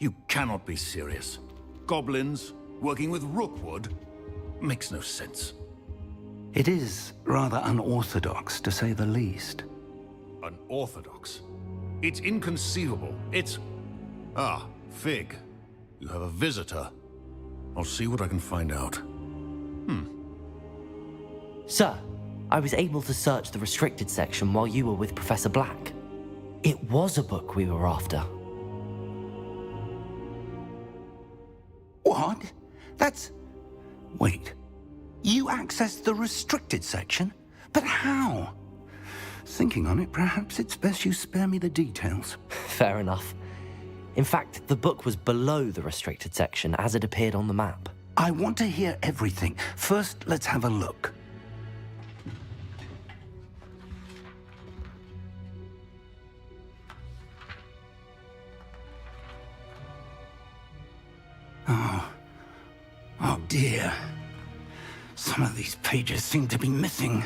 You cannot be serious. Goblins working with Rookwood? Makes no sense. It is rather unorthodox, to say the least. Unorthodox? It's inconceivable. It's... Ah, Fig. You have a visitor. I'll see what I can find out. Sir, I was able to search the restricted section while you were with Professor Black. It was a book we were after. What? That's... Wait. You accessed the restricted section? But how? Thinking on it, perhaps it's best you spare me the details. Fair enough. In fact, the book was below the restricted section as it appeared on the map. I want to hear everything. First, let's have a look. Oh dear. Some of these pages seem to be missing.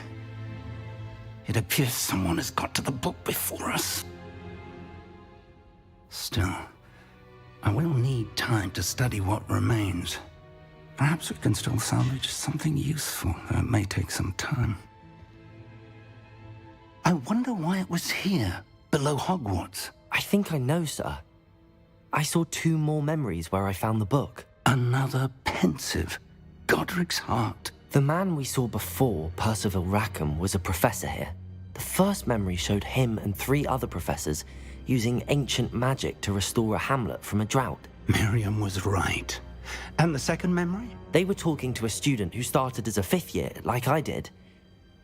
It appears someone has got to the book before us. Still, I will need time to study what remains. Perhaps we can still salvage something useful, though it may take some time. I wonder why it was here, below Hogwarts. I think I know, sir. I saw 2 more memories where I found the book. Another pensive. Godric's heart. The man we saw before, Percival Rackham, was a professor here. The first memory showed him and 3 other professors using ancient magic to restore a hamlet from a drought. Miriam was right. And the second memory? They were talking to a student who started as a 5th year, like I did.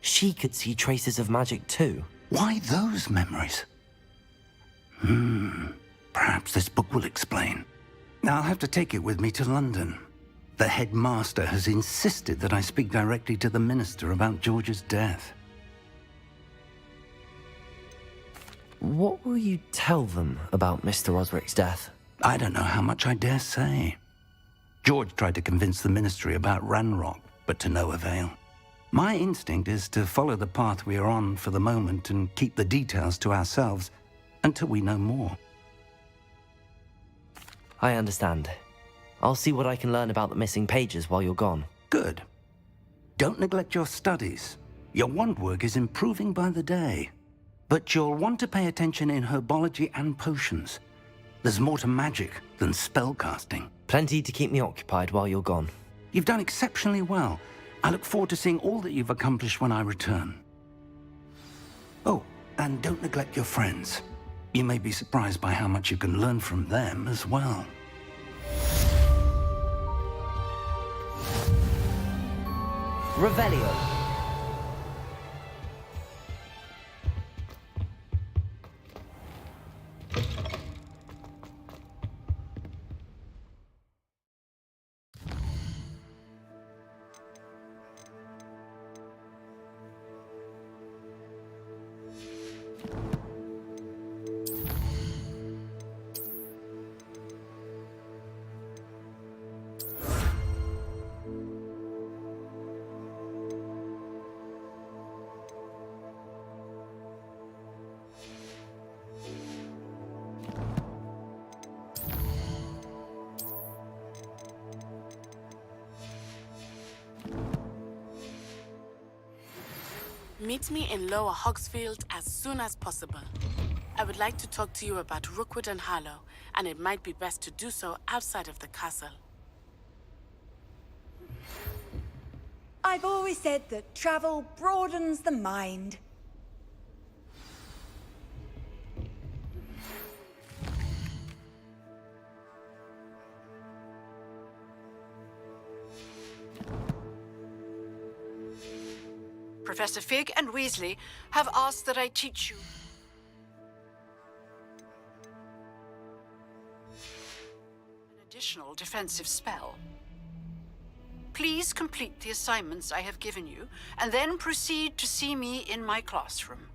She could see traces of magic too. Why those memories? Perhaps this book will explain. Now I'll have to take it with me to London. The headmaster has insisted that I speak directly to the minister about George's death. What will you tell them about Mr. Osric's death? I don't know how much I dare say. George tried to convince the ministry about Ranrock, but to no avail. My instinct is to follow the path we are on for the moment and keep the details to ourselves until we know more. I understand. I'll see what I can learn about the missing pages while you're gone. Good. Don't neglect your studies. Your wand work is improving by the day. But you'll want to pay attention in herbology and potions. There's more to magic than spellcasting. Plenty to keep me occupied while you're gone. You've done exceptionally well. I look forward to seeing all that you've accomplished when I return. Oh, and don't neglect your friends. You may be surprised by how much you can learn from them as well. Revelio. Meet me in Lower Hogsfield as soon as possible. I would like to talk to you about Rookwood and Harlow, and it might be best to do so outside of the castle. I've always said that travel broadens the mind. Professor Fig and Weasley have asked that I teach you an additional defensive spell. Please complete the assignments I have given you, and then proceed to see me in my classroom.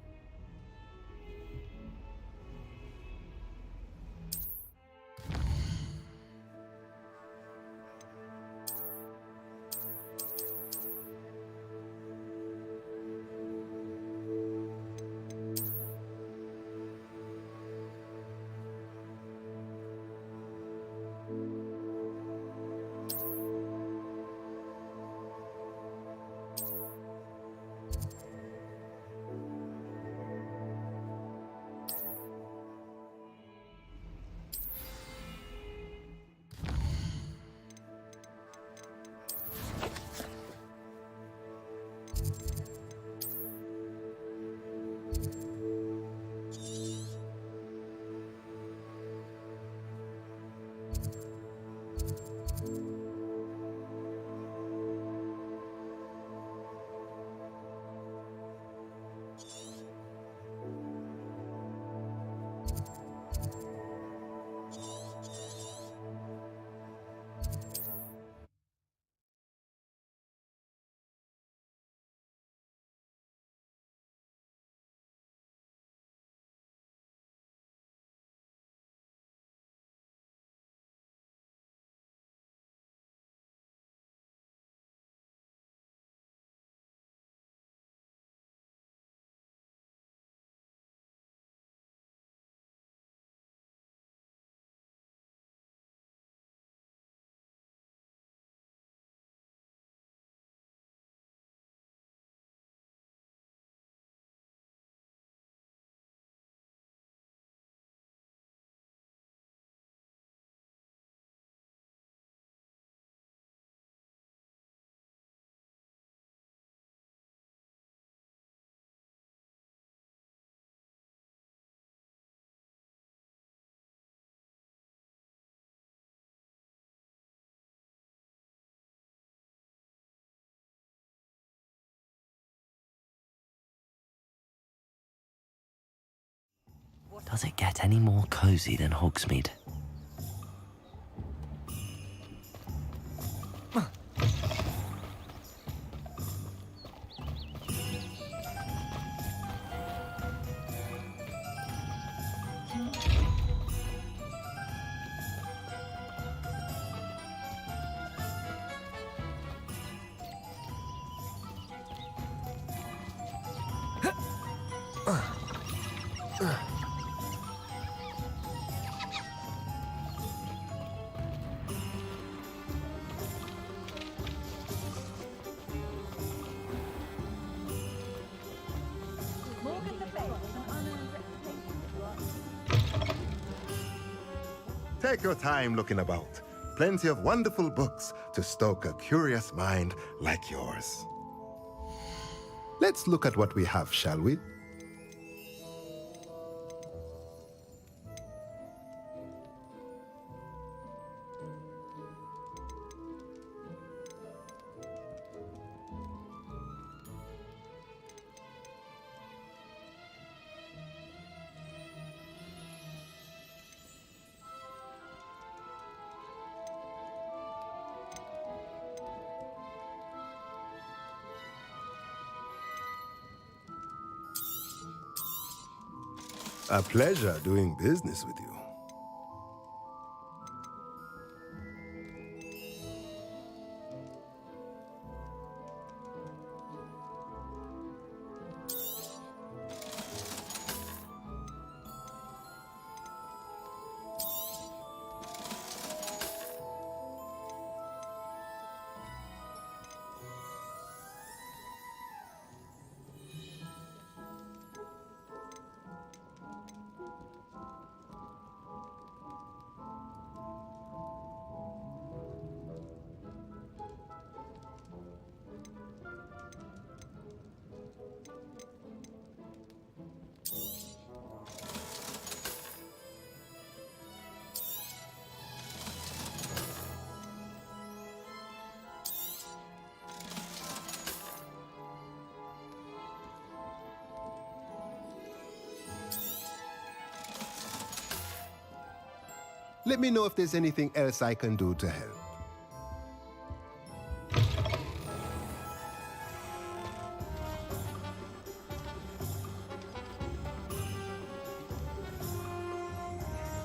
Does it get any more cozy than Hogsmeade? Morgan the Bay was an unknown reputation. Take your time looking about. Plenty of wonderful books to stoke a curious mind like yours. Let's look at what we have, shall we? A pleasure doing business with you. Let me know if there's anything else I can do to help.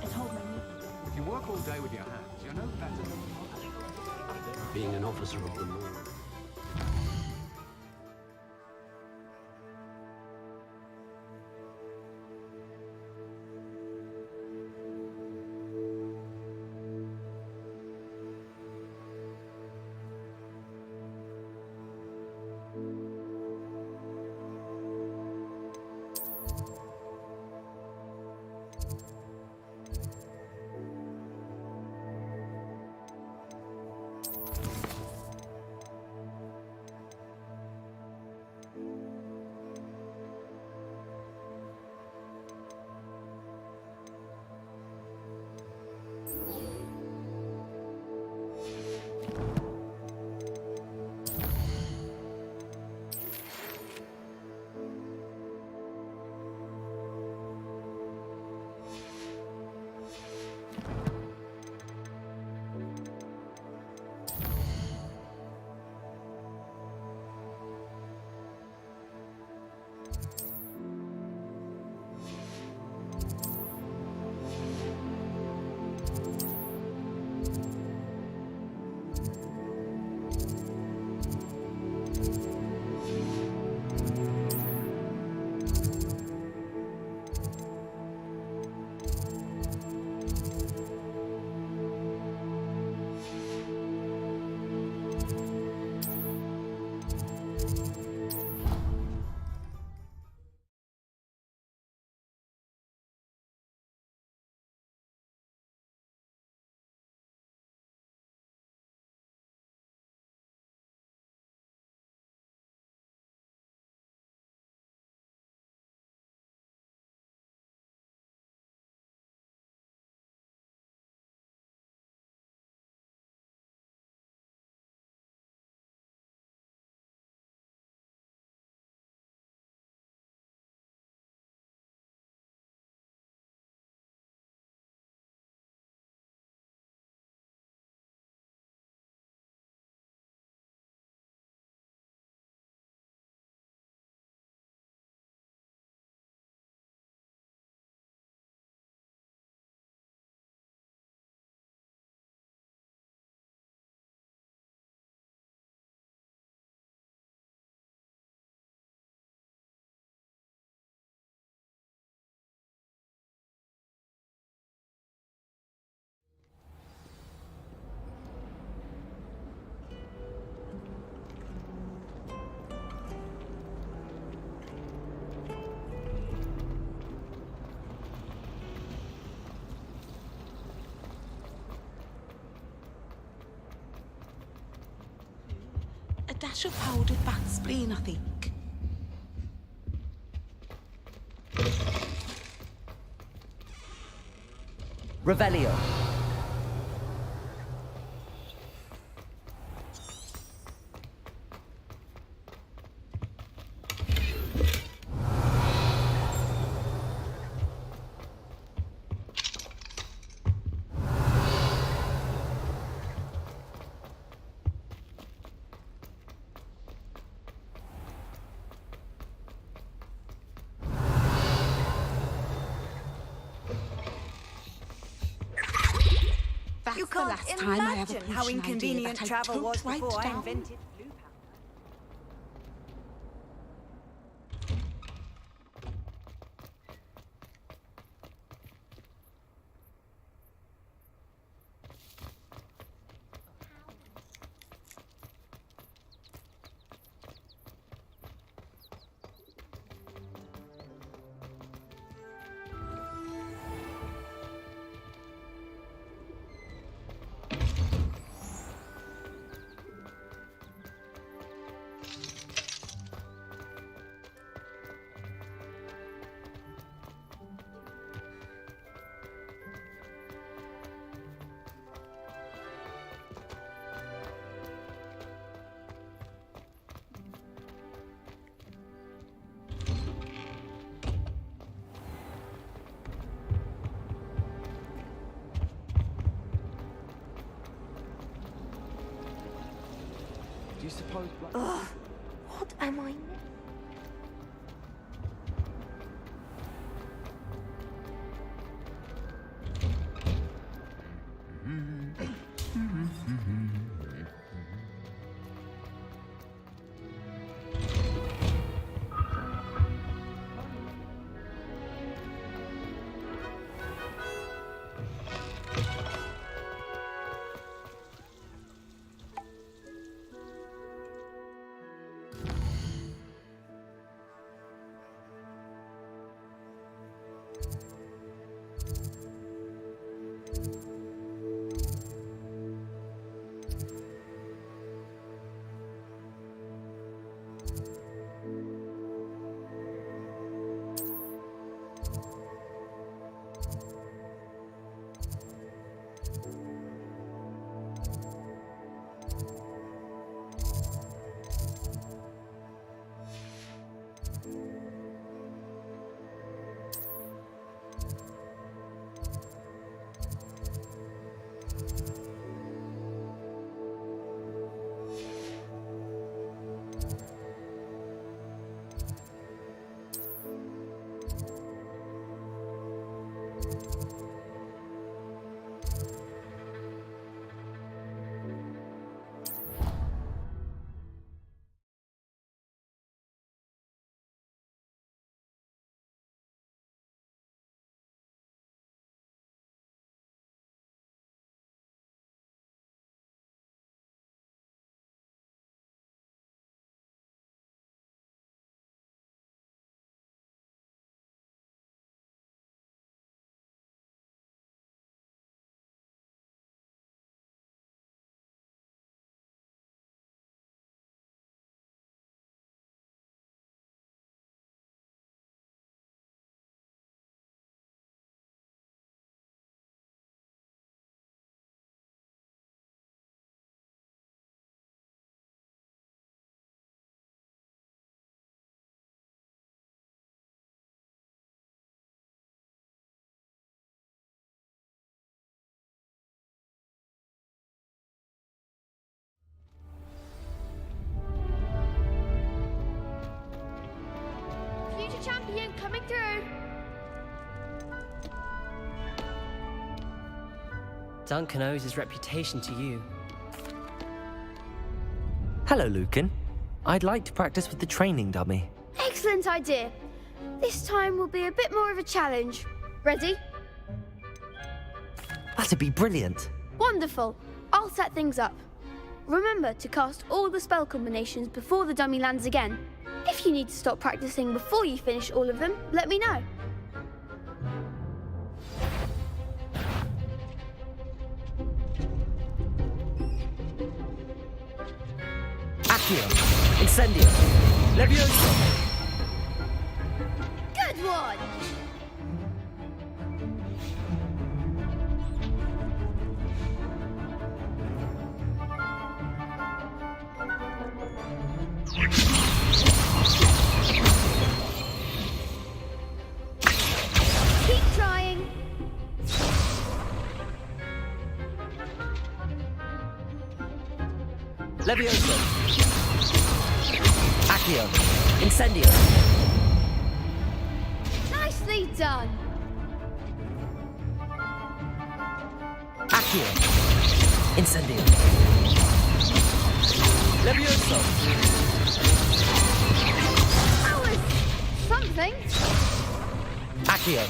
I told my niece. If you work all day with your hands, you're no better than being an officer of the law. dash of powdered bat spleen, I think. Revelio. You The can't last time I have a imagine how potion idea inconvenient that I travel was took right before I down. invented blue powder. Do you suppose... Ugh, what am I now? Future champion coming through. Duncan owes his reputation to you. Hello, Lucan. I'd like to practice with the training dummy. Excellent idea. This time will be a bit more of a challenge. Ready? That'd be brilliant. Wonderful. I'll set things up. Remember to cast all the spell combinations before the dummy lands again. If you need to stop practicing before you finish all of them, let me know. Accio. Incendio. Levioso. Good one! Keep trying. Levioso. Accio. Incendio. Nicely done. Accio. Incendio. Levioso. That was something. Accio.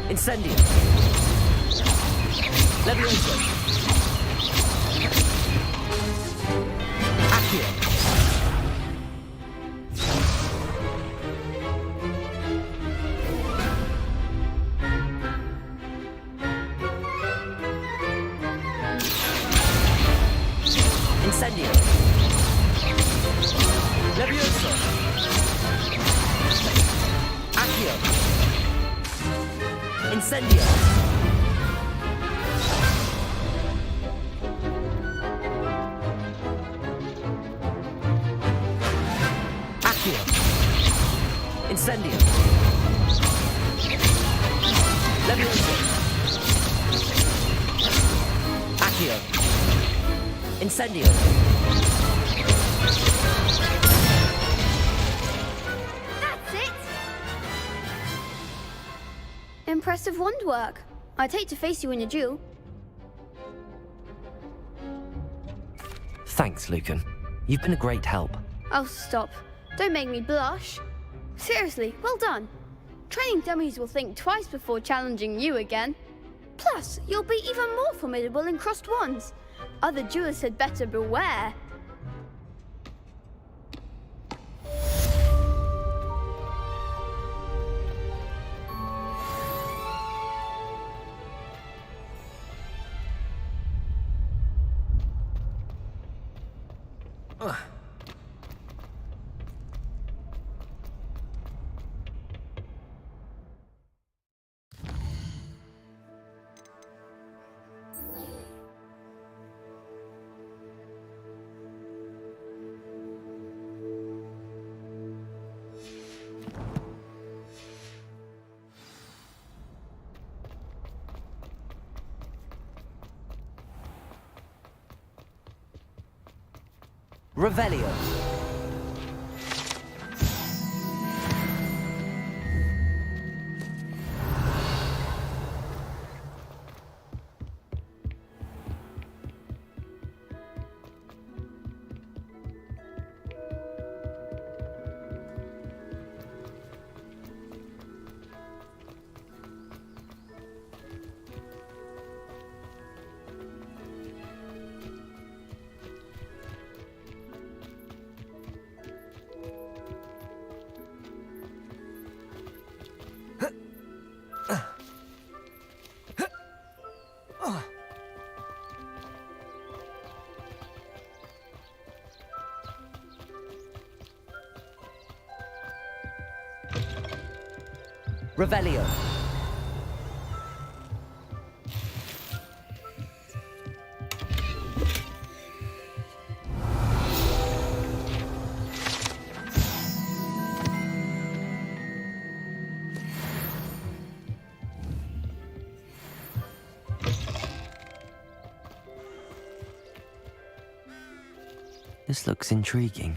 Incendio. Levioso. Accio. Incendio. Levioso. Accio. Incendio. Accio. Incendio. Levioso. Accio. Incendio. That's it. Impressive wand work. I'd hate to face you in a duel. Thanks, Lucan. You've been a great help. Oh, stop. Don't make me blush. Seriously, well done. Training dummies will think twice before challenging you again. Plus, you'll be even more formidable in crossed wands. Other duelists had better beware. Revelio. Revelio. This looks intriguing.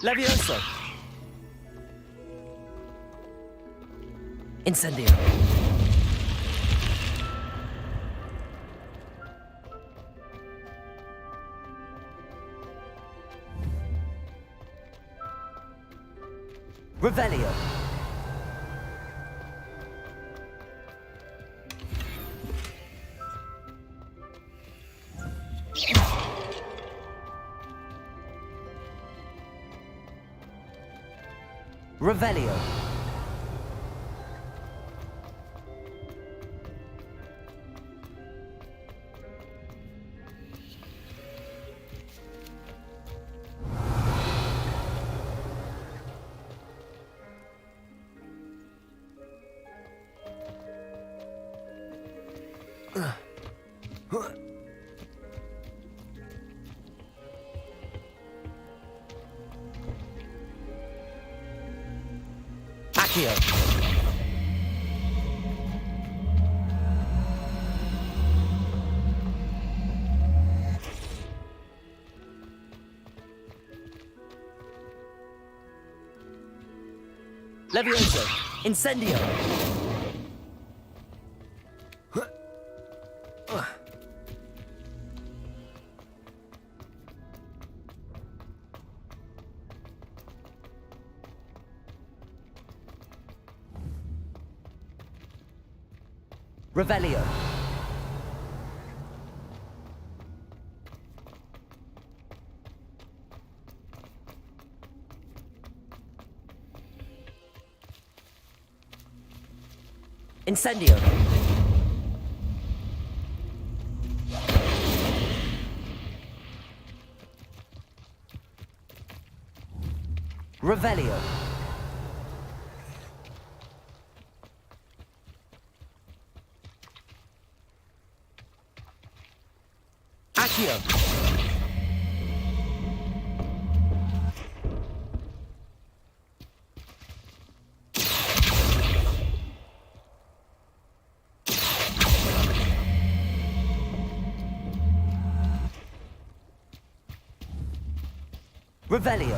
Levioso! Incendio! Revelio! Revelio! Accio! Levioso! Incendio! Revelio! Incendio! Revelio! Accio! Revelio!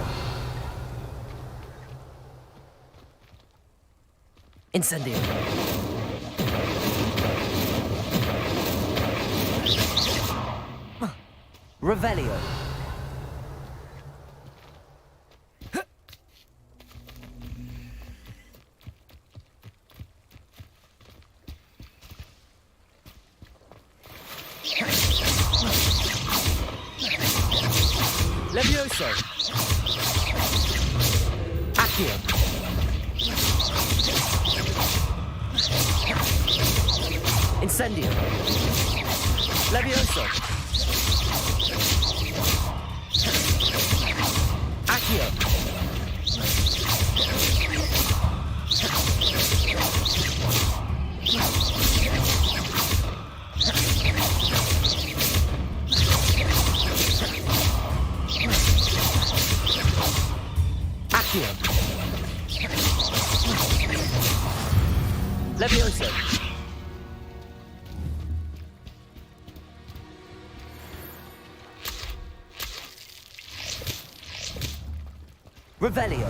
Incendio! Revelio! Levioso! Accio! Incendio! Levioso! Accio! Accio! Levioso! Revelio!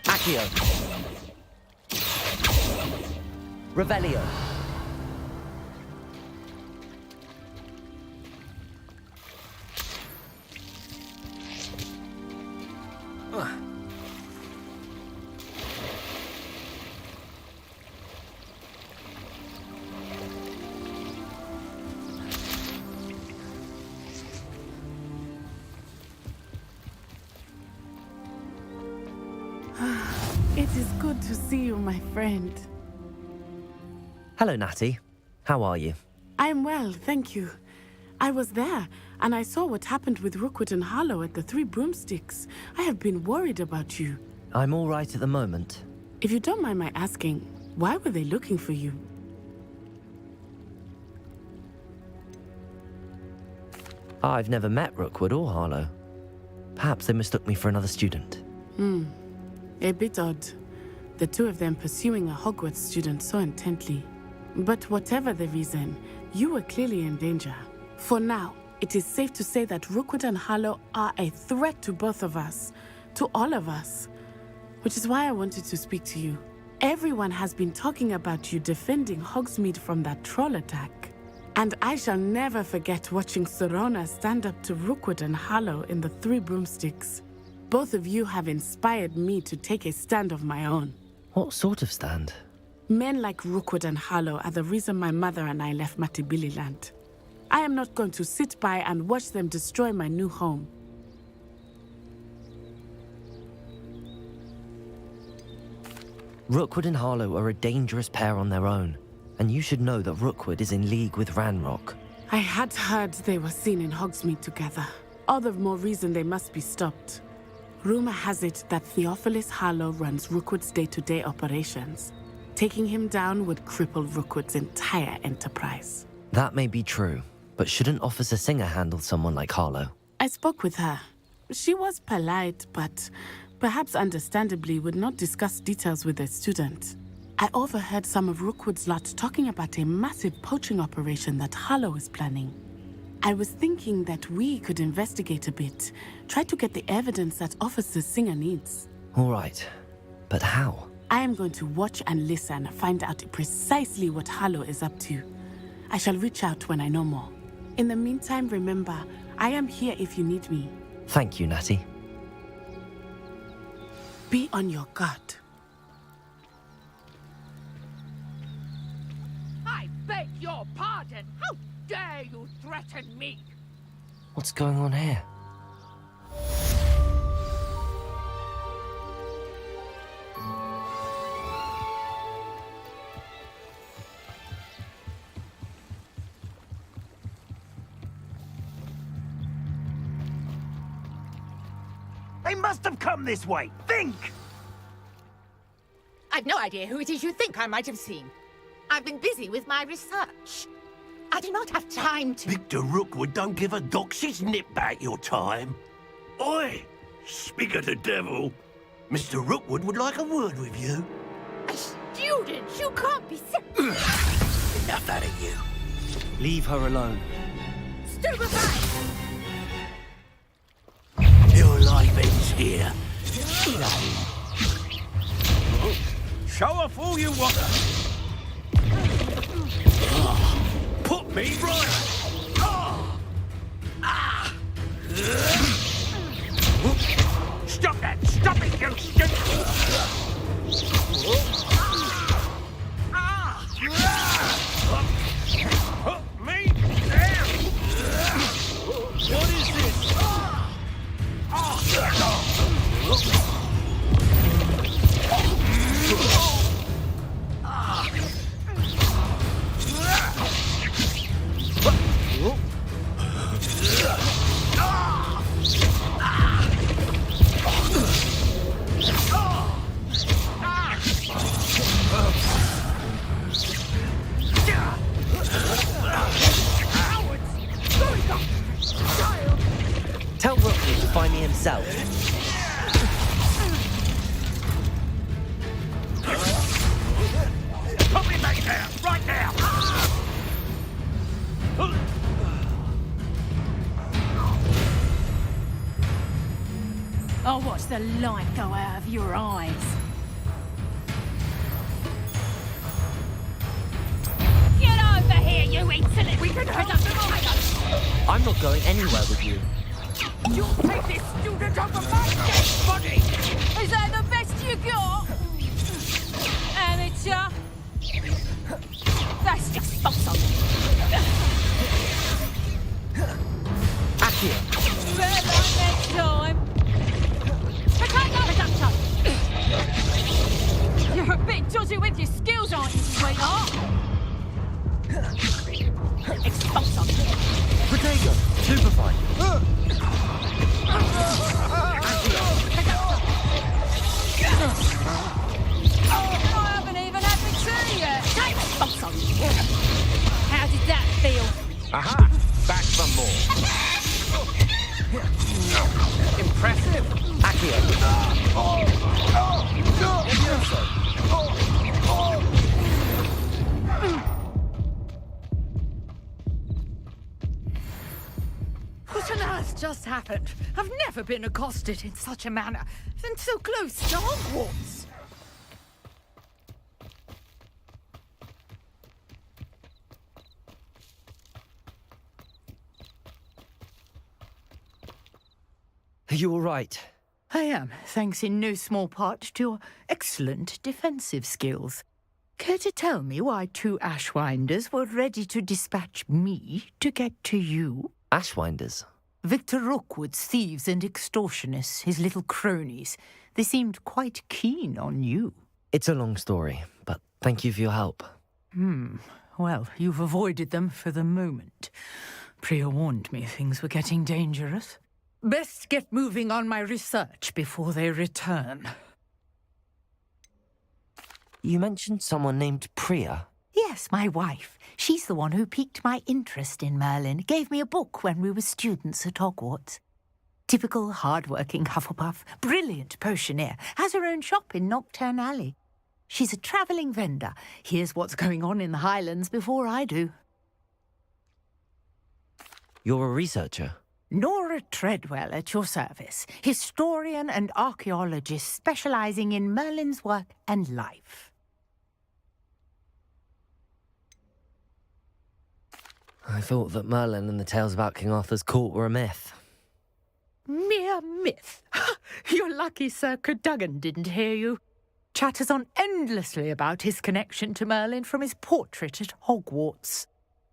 Accio! Revelio! It It is good to see you, my friend. Hello, Natty. How are you? I'm well, thank you. I was there, and I saw what happened with Rookwood and Harlow at the Three Broomsticks. I have been worried about you. I'm all right at the moment. If you don't mind my asking, why were they looking for you? I've never met Rookwood or Harlow. Perhaps they mistook me for another student. A bit odd. The two of them pursuing a Hogwarts student so intently. But whatever the reason, you were clearly in danger. For now, it is safe to say that Rookwood and Harlow are a threat to both of us. To all of us. Which is why I wanted to speak to you. Everyone has been talking about you defending Hogsmeade from that troll attack. And I shall never forget watching Serona stand up to Rookwood and Harlow in the Three Broomsticks. Both of you have inspired me to take a stand of my own. What sort of stand? Men like Rookwood and Harlow are the reason my mother and I left Matibililand. I am not going to sit by and watch them destroy my new home. Rookwood and Harlow are a dangerous pair on their own, and you should know that Rookwood is in league with Ranrock. I had heard they were seen in Hogsmeade together. All the more reason they must be stopped. Rumor has it that Theophilus Harlow runs Rookwood's day-to-day operations. Taking him down would cripple Rookwood's entire enterprise. That may be true, but shouldn't Officer Singer handle someone like Harlow? I spoke with her. She was polite, but perhaps understandably would not discuss details with a student. I overheard some of Rookwood's lot talking about a massive poaching operation that Harlow is planning. I was thinking that we could investigate a bit, try to get the evidence that Officer Singer needs. All right, but how? I am going to watch and listen, find out precisely what Harlow is up to. I shall reach out when I know more. In the meantime, remember, I am here if you need me. Thank you, Natty. Be on your guard. I beg your pardon. How dare you threaten me? What's going on here? They must have come this way. Think! I've no idea who it is you think I might have seen. I've been busy with my research. I do not have time to... Victor Rookwood don't give a doxy's nip back your time. Oi! Speak of the devil. Mr. Rookwood would like a word with you. A student? You can't be serious. Enough out of you. Leave her alone. Stupefy! Your life ends here. Show off all you want. Put me right. Stop that! Stop it, you stupid! Put me down! What is this? Tell Rookwood to find me himself. Put me back down! Right now! I'll watch the light go out of your eyes. Get over here, you insolent! We can help them. I'm not going anywhere with you. You'll take this student off of my dead body! Is that the best you got? Amateur? That's just false. Accio. Red light next time. Potato! Potato! Stupefy. I haven't even had my tea yet. Take responsibility. How did that feel? Aha! Back for more. Impressive. Accio. What on earth just happened? I've never been accosted in such a manner, and so close to Hogwarts. Are you all right? I am, thanks in no small part to your excellent defensive skills. Care to tell me why two Ashwinders were ready to dispatch me to get to you? Ashwinders? Victor Rookwood's thieves and extortionists, his little cronies. They seemed quite keen on you. It's a long story, but thank you for your help. Well, you've avoided them for the moment. Priya warned me things were getting dangerous. Best get moving on my research before they return. You mentioned someone named Priya. Yes, my wife. She's the one who piqued my interest in Merlin, gave me a book when we were students at Hogwarts. Typical hard-working Hufflepuff, brilliant potioneer, has her own shop in Nocturne Alley. She's a travelling vendor. Hears what's going on in the Highlands before I do. You're a researcher? Nora Treadwell at your service, historian and archaeologist specialising in Merlin's work and life. I thought that Merlin and the tales about King Arthur's court were a myth. Mere myth. You're lucky Sir Cadogan didn't hear you. Chatters on endlessly about his connection to Merlin from his portrait at Hogwarts.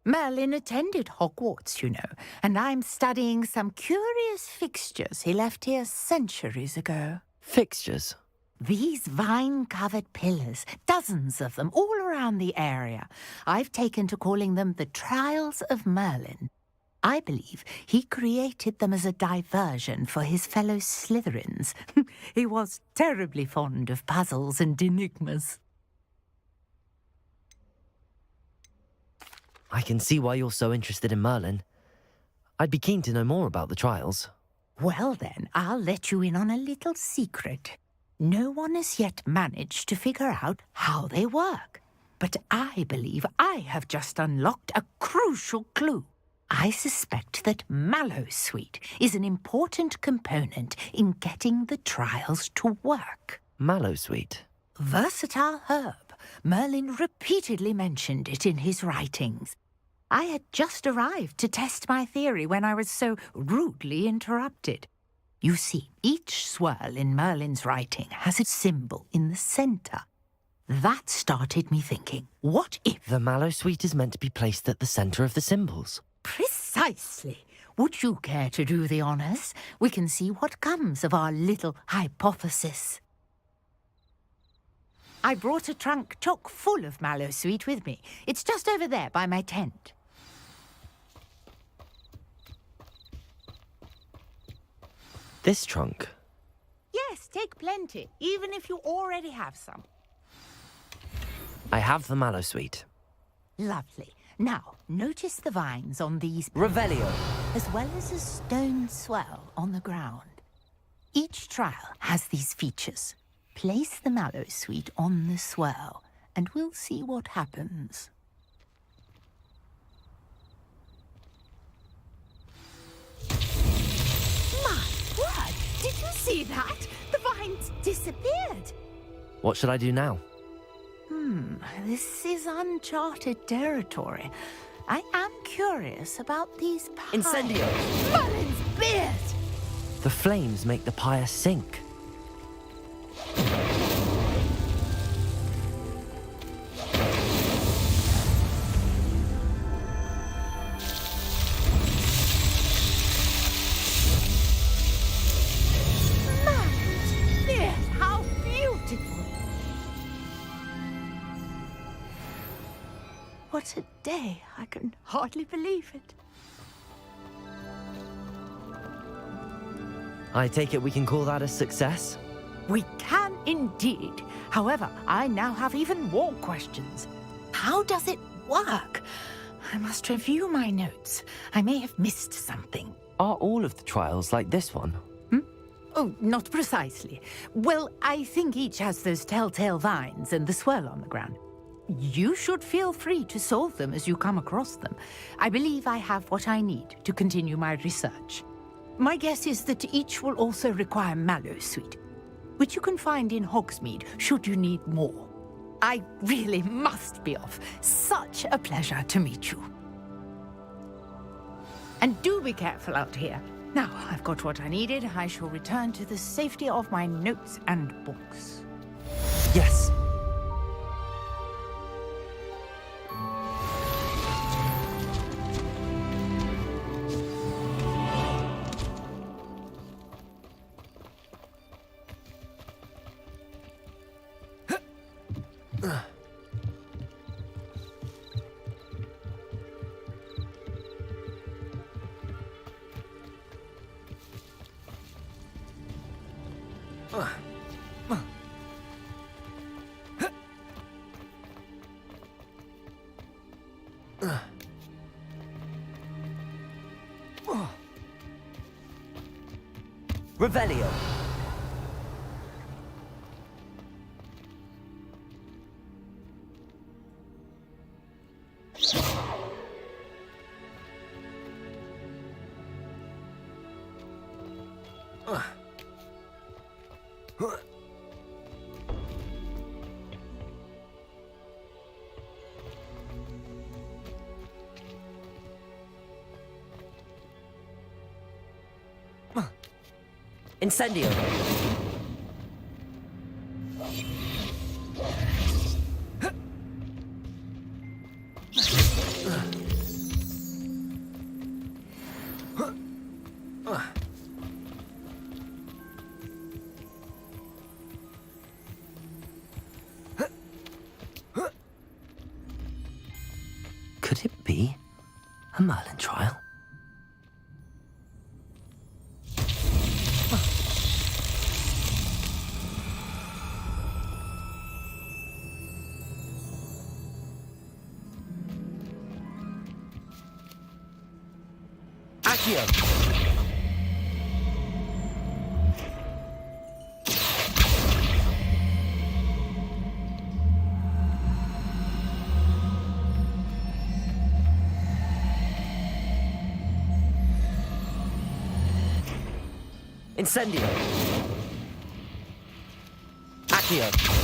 Merlin attended Hogwarts, you know, and I'm studying some curious fixtures he left here centuries ago. Fixtures? These vine-covered pillars, dozens of them, all around the area. I've taken to calling them the Trials of Merlin. I believe he created them as a diversion for his fellow Slytherins. He was terribly fond of puzzles and enigmas. I can see why you're so interested in Merlin. I'd be keen to know more about the trials. Well then, I'll let you in on a little secret. No one has yet managed to figure out how they work. But I believe I have just unlocked a crucial clue. I suspect that Mallowsweet is an important component in getting the trials to work. Mallowsweet? Versatile herb. Merlin repeatedly mentioned it in his writings. I had just arrived to test my theory when I was so rudely interrupted. You see, each swirl in Merlin's writing has a symbol in the centre. That started me thinking, what if... The Mallowsweet is meant to be placed at the centre of the symbols. Precisely. Would you care to do the honours? We can see what comes of our little hypothesis. I brought a trunk chock full of Mallowsweet with me. It's just over there by my tent. This trunk? Yes, take plenty, even if you already have some. I have the Mallowsweet. Lovely. Now, notice the vines on these... Revelio. As well as a stone swell on the ground. Each trial has these features. Place the Mallowsweet on the swirl, and we'll see what happens. My word! Did you see that? The vines disappeared. What should I do now? This is uncharted territory. I am curious about these pies. Incendio! Merlin's beard! The flames make the pyre sink. Merlin's beard! How beautiful! What a day! I can hardly believe it. I take it we can call that a success? We can indeed. However, I now have even more questions. How does it work? I must review my notes. I may have missed something. Are all of the trials like this one? Oh, not precisely. Well, I think each has those telltale vines and the swirl on the ground. You should feel free to solve them as you come across them. I believe I have what I need to continue my research. My guess is that each will also require mallow sweet, which you can find in Hogsmeade should you need more. I really must be off. Such a pleasure to meet you. And do be careful out here. Now, I've got what I needed. I shall return to the safety of my notes and books. Yes. Revelio. Incendio. Could it be a Merlin trial? Accio. Incendio. Accio.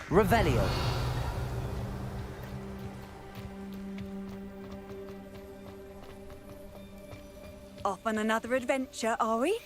Revelio. Off on another adventure, are we?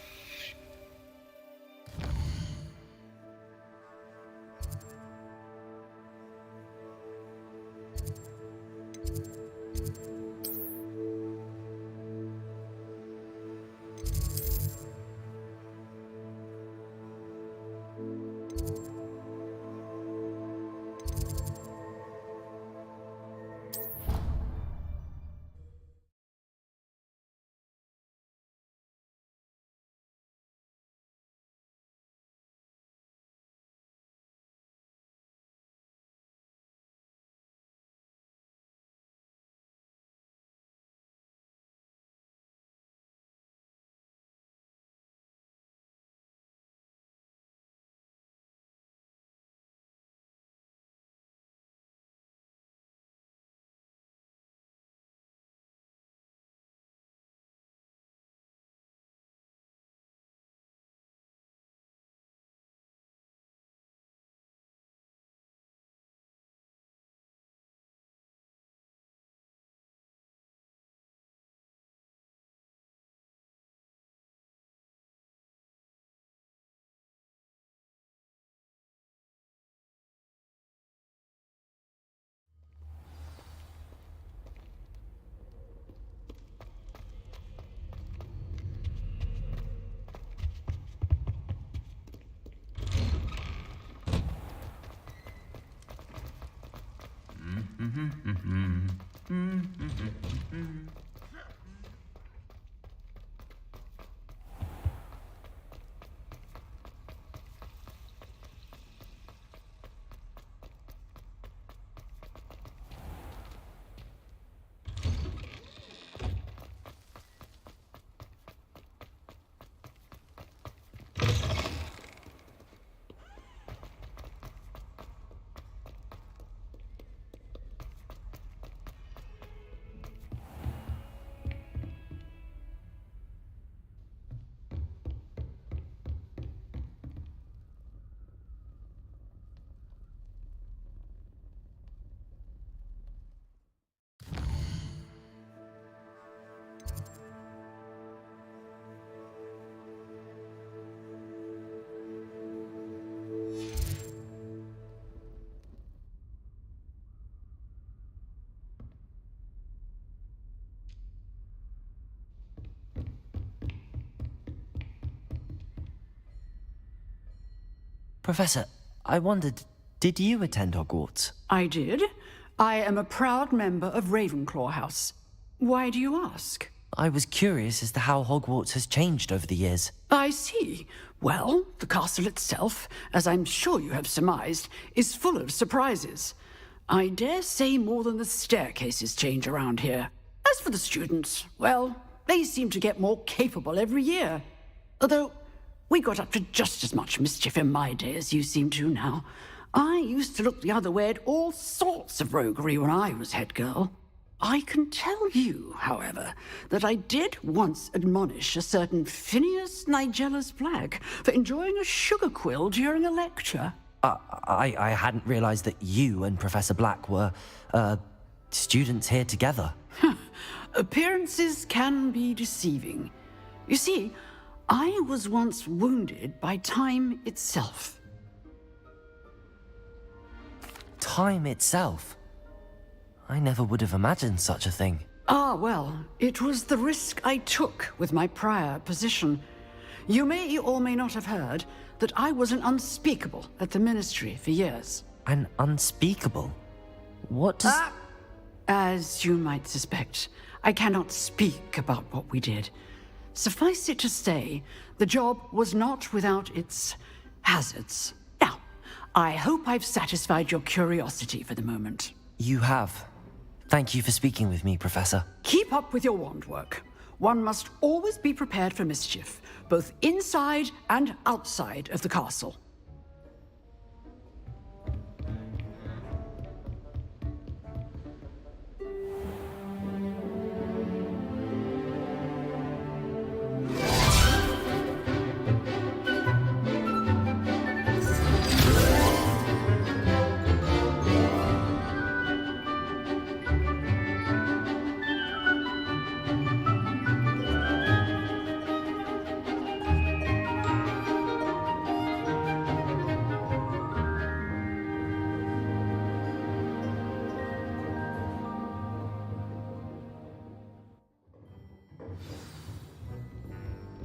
Professor, I wondered, did you attend Hogwarts? I did. I am a proud member of Ravenclaw House. Why do you ask? I was curious as to how Hogwarts has changed over the years. I see. Well, the castle itself, as I'm sure you have surmised, is full of surprises. I dare say more than the staircases change around here. As for the students, well, they seem to get more capable every year. Although, we got up to just as much mischief in my day as you seem to now. I used to look the other way at all sorts of roguery when I was head girl. I can tell you, however, that I did once admonish a certain Phineas Nigella's Black for enjoying a sugar quill during a lecture. I hadn't realized that you and Professor Black were, students here together. Appearances can be deceiving. You see, I was once wounded by time itself. Time itself? I never would have imagined such a thing. Ah, well, it was the risk I took with my prior position. You may or may not have heard that I was an unspeakable at the Ministry for years. An unspeakable? What does... As you might suspect, I cannot speak about what we did. Suffice it to say, the job was not without its hazards. Now, I hope I've satisfied your curiosity for the moment. You have. Thank you for speaking with me, Professor. Keep up with your wand work. One must always be prepared for mischief, both inside and outside of the castle.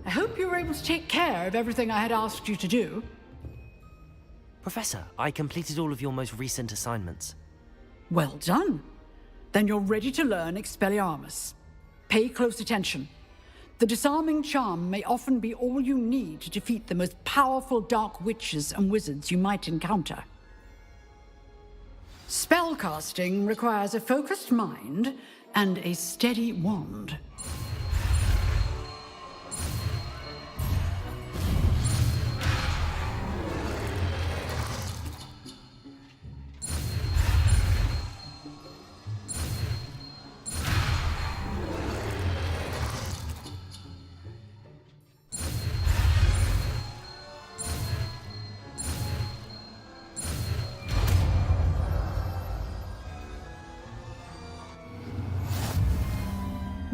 I hope you were able to take care of everything I had asked you to do. Professor, I completed all of your most recent assignments. Well done. Then you're ready to learn Expelliarmus. Pay close attention. The disarming charm may often be all you need to defeat the most powerful dark witches and wizards you might encounter. Spellcasting requires a focused mind and a steady wand.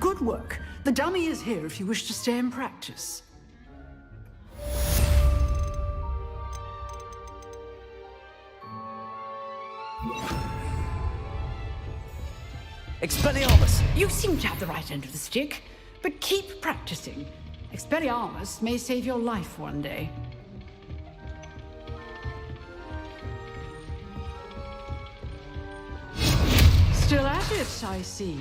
Good work. The dummy is here if you wish to stay and practice. Expelliarmus! You seem to have the right end of the stick, but keep practicing. Expelliarmus may save your life one day. Still at it, I see.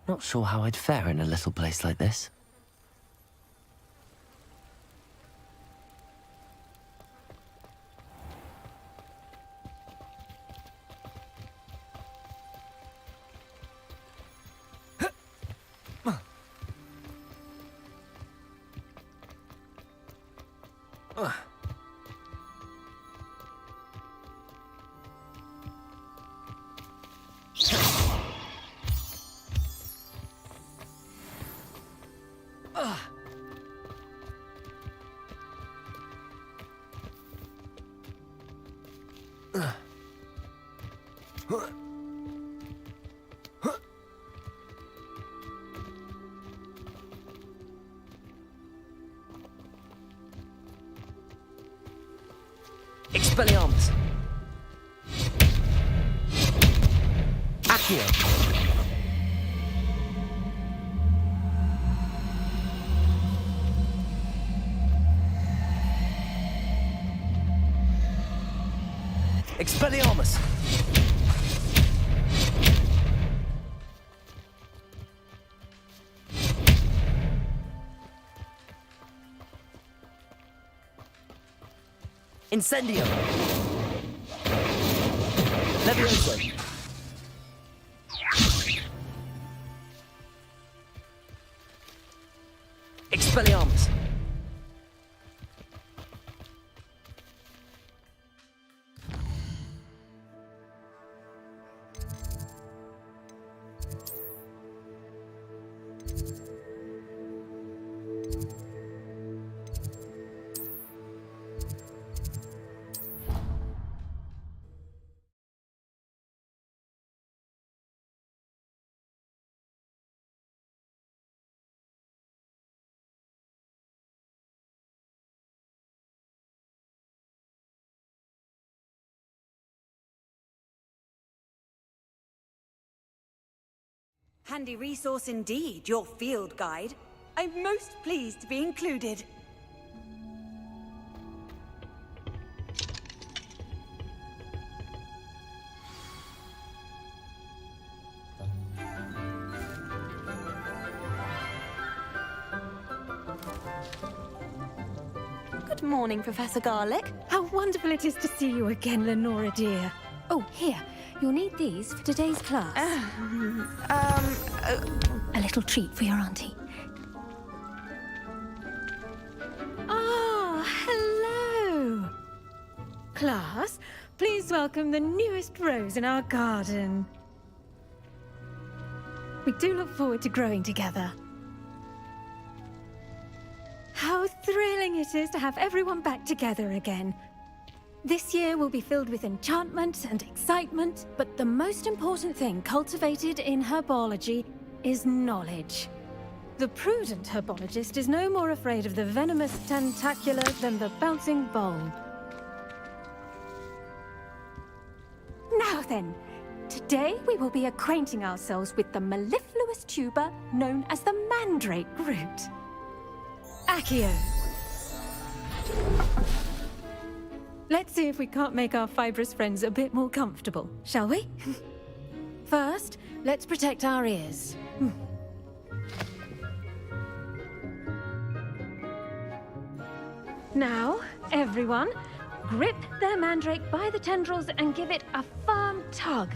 Not sure how I'd fare in a little place like this. Expelliarmus. Accio. Expelliarmus. Incendio. Levioso. Expelliarmus. Handy resource indeed, your field guide. I'm most pleased to be included. Good morning, Professor Garlick. How wonderful it is to see you again, Lenora dear. Oh, here. You'll need these for today's class. A little treat for your auntie. Ah, hello. Class, please welcome the newest rose in our garden. We do look forward to growing together. How thrilling it is to have everyone back together again. This year will be filled with enchantment and excitement, but the most important thing cultivated in herbology is knowledge. The prudent herbologist is no more afraid of the venomous tentacular than the bouncing bulb. Now then, today we will be acquainting ourselves with the mellifluous tuber known as the mandrake root. Accio. Let's see if we can't make our fibrous friends a bit more comfortable, shall we? First, let's protect our ears. Now, everyone, grip their mandrake by the tendrils and give it a firm tug.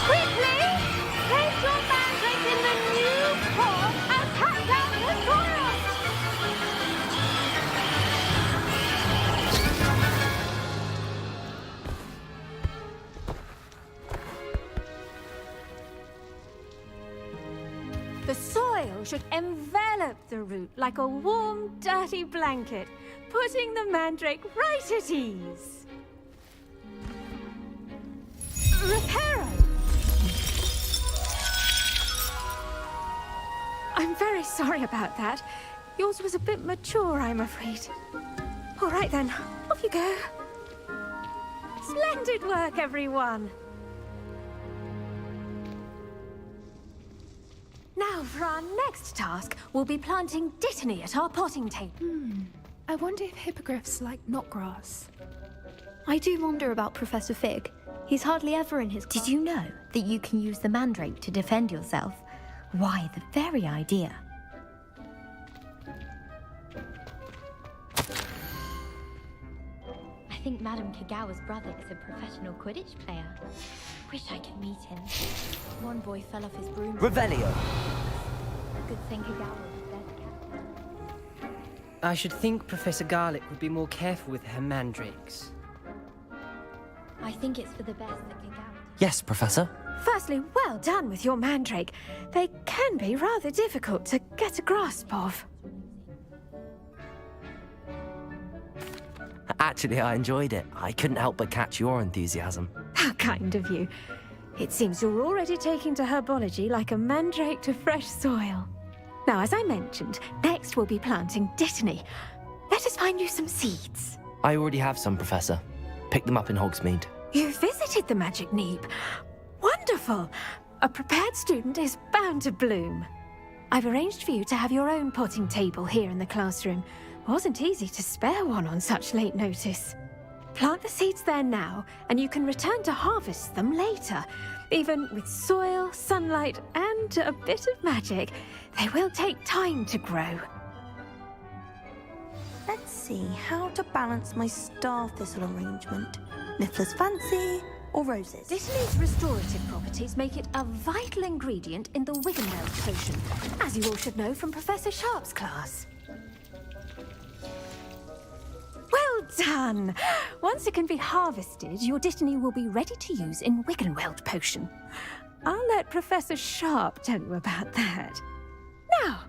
Quickly, place your mandrake in the new pot and cut down the soil. The soil should envelop the root like a warm, dirty blanket, putting the mandrake right at ease. Reparo! I'm very sorry about that. Yours was a bit mature, I'm afraid. All right then, off you go. Splendid work, everyone! Now, for our next task, we'll be planting Dittany at our potting table. I wonder if hippogriffs like knotgrass. I do wonder about Professor Fig. He's hardly ever in his class. Did you know that you can use the mandrake to defend yourself? Why, the very idea. I think Madame Kagawa's brother is a professional Quidditch player. Wish I could meet him. One boy fell off his broom. Revelio. Good thing Kagawa was there to catch him. I should think Professor Garlick would be more careful with her mandrakes. I think it's for the best that Kagawa... Yes, Professor. Firstly, well done with your mandrake. They can be rather difficult to get a grasp of. Actually, I enjoyed it. I couldn't help but catch your enthusiasm. How kind of you. It seems you're already taking to herbology like a mandrake to fresh soil. Now, as I mentioned, next we'll be planting Dittany. Let us find you some seeds. I already have some, Professor. Picked them up in Hogsmeade. You visited the Magic Neep. Wonderful! A prepared student is bound to bloom. I've arranged for you to have your own potting table here in the classroom. Wasn't easy to spare one on such late notice. Plant the seeds there now, and you can return to harvest them later. Even with soil, sunlight, and a bit of magic, they will take time to grow. Let's see how to balance my star thistle arrangement. Niffler's fancy or roses? Dittany's restorative properties make it a vital ingredient in the Wiggenweld potion, as you all should know from Professor Sharp's class. Well done! Once it can be harvested, your Dittany will be ready to use in Wiggenweld potion. I'll let Professor Sharp tell you about that. Now,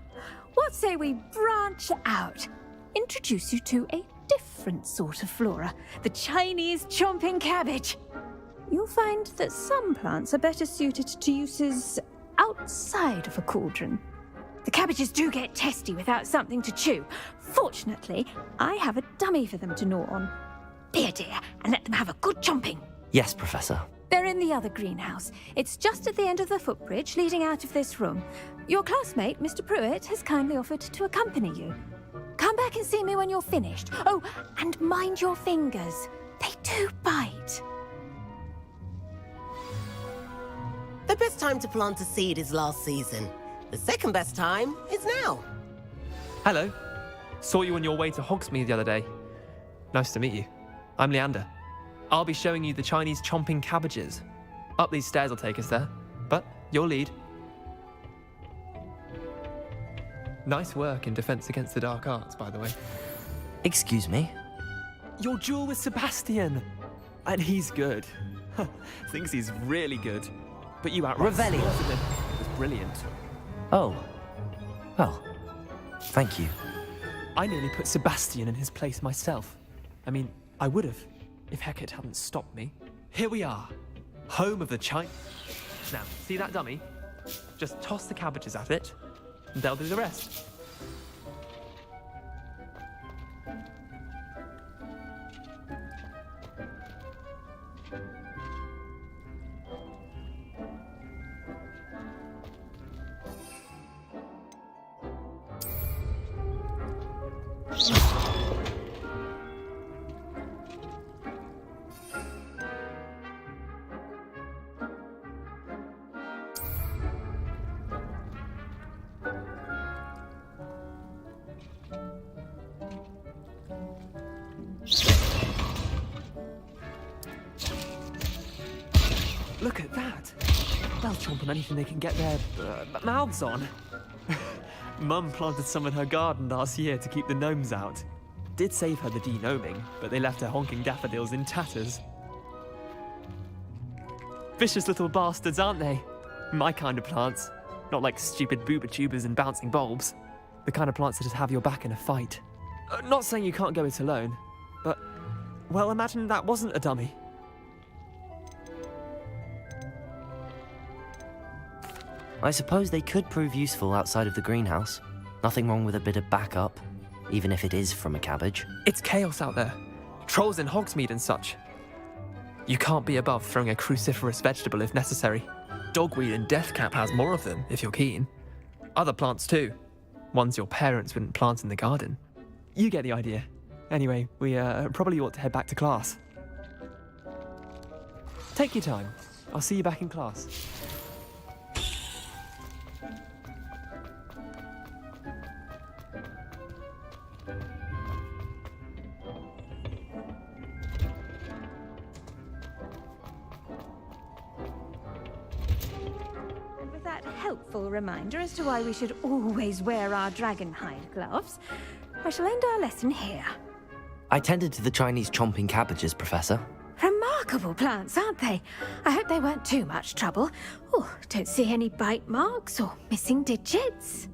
what say we branch out? Introduce you to a different sort of flora, the Chinese chomping cabbage. You'll find that some plants are better suited to uses outside of a cauldron. The cabbages do get testy without something to chew. Fortunately, I have a dummy for them to gnaw on. Be a dear and let them have a good chomping. Yes, Professor. They're in the other greenhouse. It's just at the end of the footbridge leading out of this room. Your classmate, Mr. Pruitt, has kindly offered to accompany you. Come back and see me when you're finished. Oh, and mind your fingers. They do bite. The best time to plant a seed is last season. The second best time is now. Hello. Saw you on your way to Hogsmeade the other day. Nice to meet you. I'm Leander. I'll be showing you the Chinese chomping cabbages. Up these stairs will take us there, but you'll lead. Nice work in Defense Against the Dark Arts, by the way. Excuse me? Your duel with Sebastian! And he's good. Thinks he's really good. But you outright Revelio. slaughtered him. It was brilliant. Oh. Well, thank you. I nearly put Sebastian in his place myself. I mean, I would have, if Hecate hadn't stopped me. Here we are, home of the Now, see that dummy? Just toss the cabbages at it, and they'll do the rest. Look at that! They'll chomp on anything they can get their mouths on. Mum planted some in her garden last year to keep the gnomes out. Did save her the de-gnoming, but they left her honking daffodils in tatters. Vicious little bastards, aren't they? My kind of plants. Not like stupid booba tubers and bouncing bulbs. The kind of plants that just have your back in a fight. Not saying you can't go it alone, but, well, imagine that wasn't a dummy. I suppose they could prove useful outside of the greenhouse. Nothing wrong with a bit of backup, even if it is from a cabbage. It's chaos out there. Trolls in Hogsmeade and such. You can't be above throwing a cruciferous vegetable if necessary. Dogweed and deathcap has more of them, if you're keen. Other plants too. Ones your parents wouldn't plant in the garden. You get the idea. Anyway, we probably ought to head back to class. Take your time. I'll see you back in class. Helpful reminder as to why we should always wear our dragonhide gloves, I shall end our lesson here. I tended to the Chinese chomping cabbages, Professor. Remarkable plants, aren't they? I hope they weren't too much trouble. Oh, don't see any bite marks or missing digits.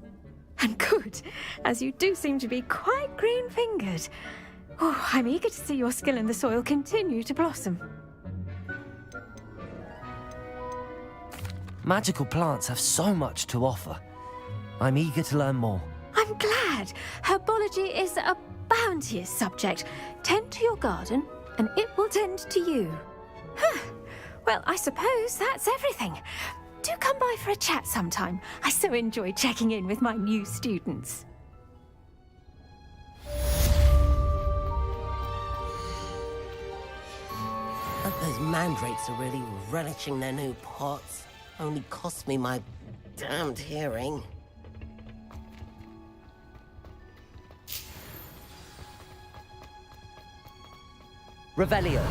And good, as you do seem to be quite green-fingered. Oh, I'm eager to see your skill in the soil continue to blossom. Magical plants have so much to offer. I'm eager to learn more. I'm glad. Herbology is a bounteous subject. Tend to your garden, and it will tend to you. Well, I suppose that's everything. Do come by for a chat sometime. I so enjoy checking in with my new students. Hope those mandrakes are really relishing their new pots. Only cost me my damned hearing. Revelio.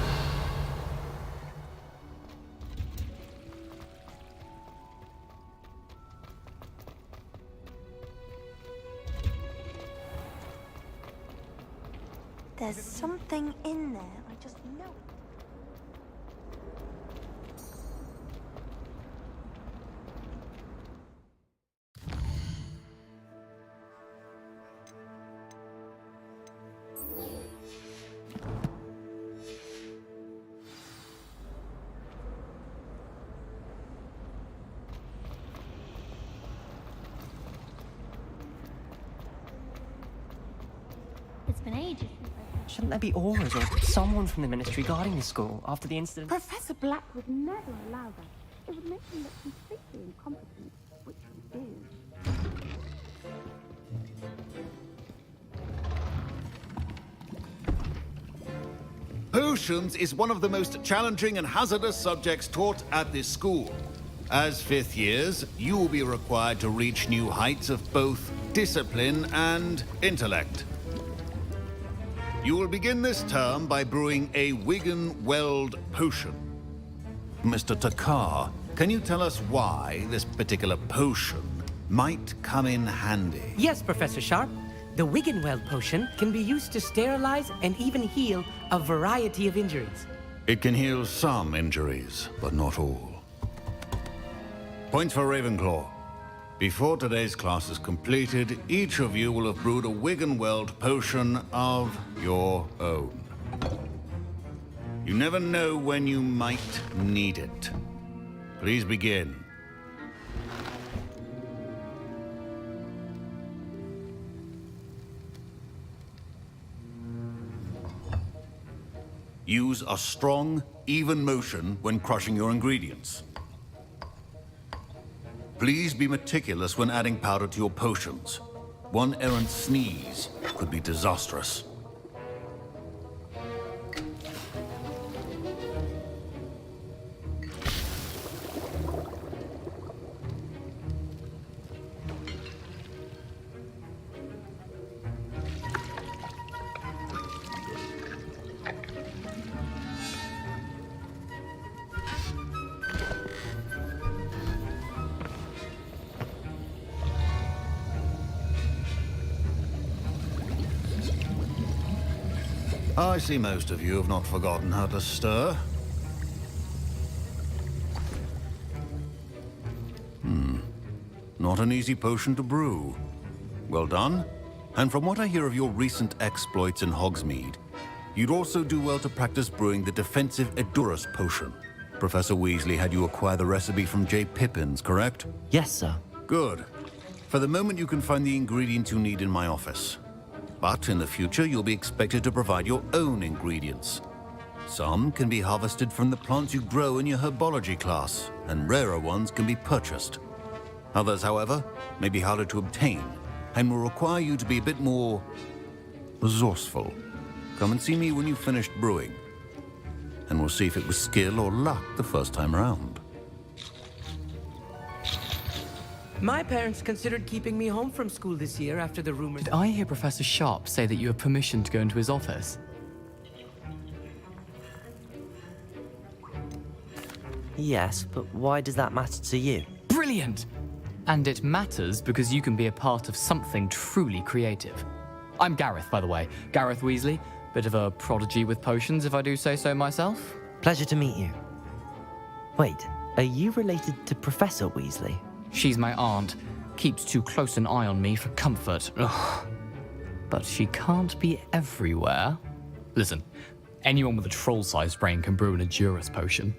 There's something in there. I just know it. It's been ages. Shouldn't there be auras or someone from the ministry guarding the school after the incident? Professor Black would never allow that. It would make him look completely incompetent, which he is. Potions is one of the most challenging and hazardous subjects taught at this school. As fifth years, you will be required to reach new heights of both discipline and intellect. You will begin this term by brewing a Wigan-Weld potion. Mr. Takar, can you tell us why this particular potion might come in handy? Yes, Professor Sharp. The Wigan-Weld potion can be used to sterilize and even heal a variety of injuries. It can heal some injuries, but not all. Points for Ravenclaw. Before today's class is completed, each of you will have brewed a Wigan-Weld potion of your own. You never know when you might need it. Please begin. Use a strong, even motion when crushing your ingredients. Please be meticulous when adding powder to your potions. One errant sneeze could be disastrous. I see most of you have not forgotten how to stir. Not an easy potion to brew. Well done. And from what I hear of your recent exploits in Hogsmeade, you'd also do well to practice brewing the defensive Edurus potion. Professor Weasley had you acquire the recipe from J. Pippin's, correct? Yes, sir. Good. For the moment, you can find the ingredients you need in my office. But in the future, you'll be expected to provide your own ingredients. Some can be harvested from the plants you grow in your herbology class, and rarer ones can be purchased. Others, however, may be harder to obtain, and will require you to be a bit more resourceful. Come and see me when you've finished brewing, and we'll see if it was skill or luck the first time around. My parents considered keeping me home from school this year after the rumors. Did I hear Professor Sharp say that you have permission to go into his office? Yes, but why does that matter to you? Brilliant! And it matters because you can be a part of something truly creative. I'm Gareth, by the way. Gareth Weasley. Bit of a prodigy with potions, if I do say so myself. Pleasure to meet you. Wait, are you related to Professor Weasley? She's my aunt. Keeps too close an eye on me for comfort. Ugh. But she can't be everywhere. Listen, anyone with a troll-sized brain can brew an Edurus potion.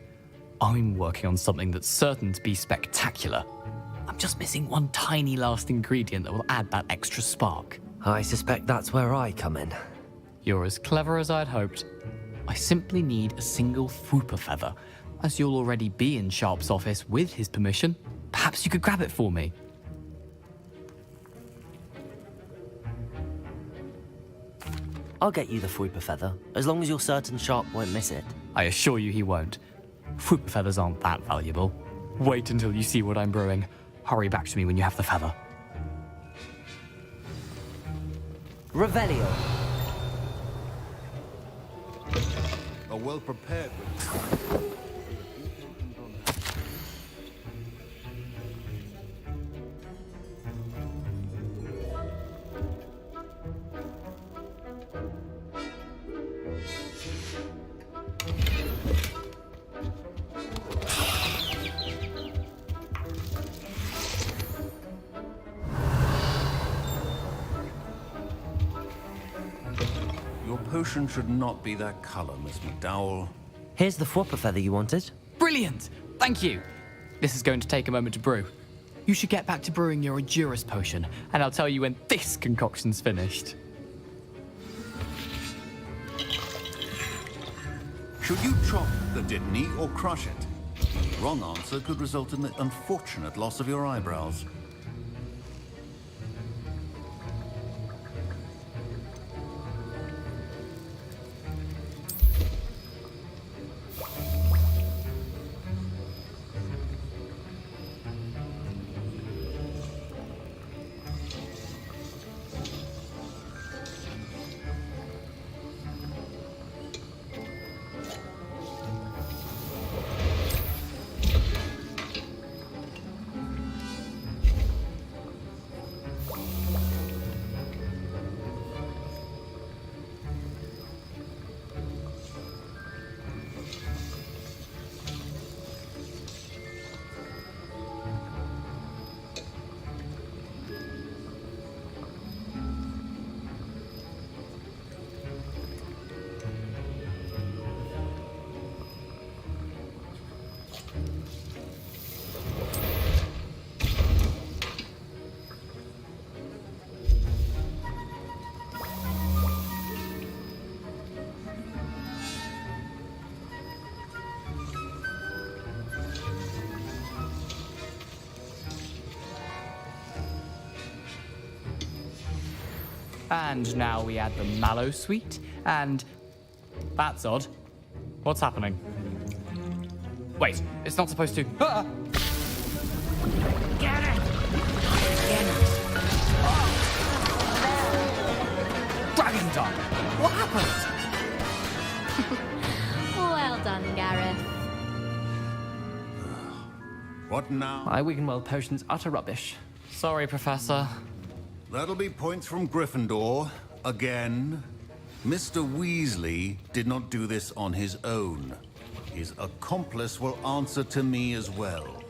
I'm working on something that's certain to be spectacular. I'm just missing one tiny last ingredient that will add that extra spark. I suspect that's where I come in. You're as clever as I'd hoped. I simply need a single Fwooper feather. As you'll already be in Sharp's office with his permission, perhaps you could grab it for me. I'll get you the Fwooper feather, as long as you're certain Sharp won't miss it. I assure you he won't. Fwooper feathers aren't that valuable. Wait until you see what I'm brewing. Hurry back to me when you have the feather. Revelio. A well-prepared... Your potion should not be that color, Miss McDowell. Here's the Fwooper feather you wanted. Brilliant! Thank you! This is going to take a moment to brew. You should get back to brewing your Edurus potion, and I'll tell you when this concoction's finished. Should you chop the Dittany or crush it? The wrong answer could result in the unfortunate loss of your eyebrows. And now we add the mallow sweet, and... That's odd. What's happening? Wait, it's not supposed to... Ah! Get it! Dragon Dog! What happened? Well done, Gareth. What now? My Wiggenweld potion's utter rubbish. Sorry, Professor. That'll be points from Gryffindor. Again. Mr. Weasley did not do this on his own. His accomplice will answer to me as well.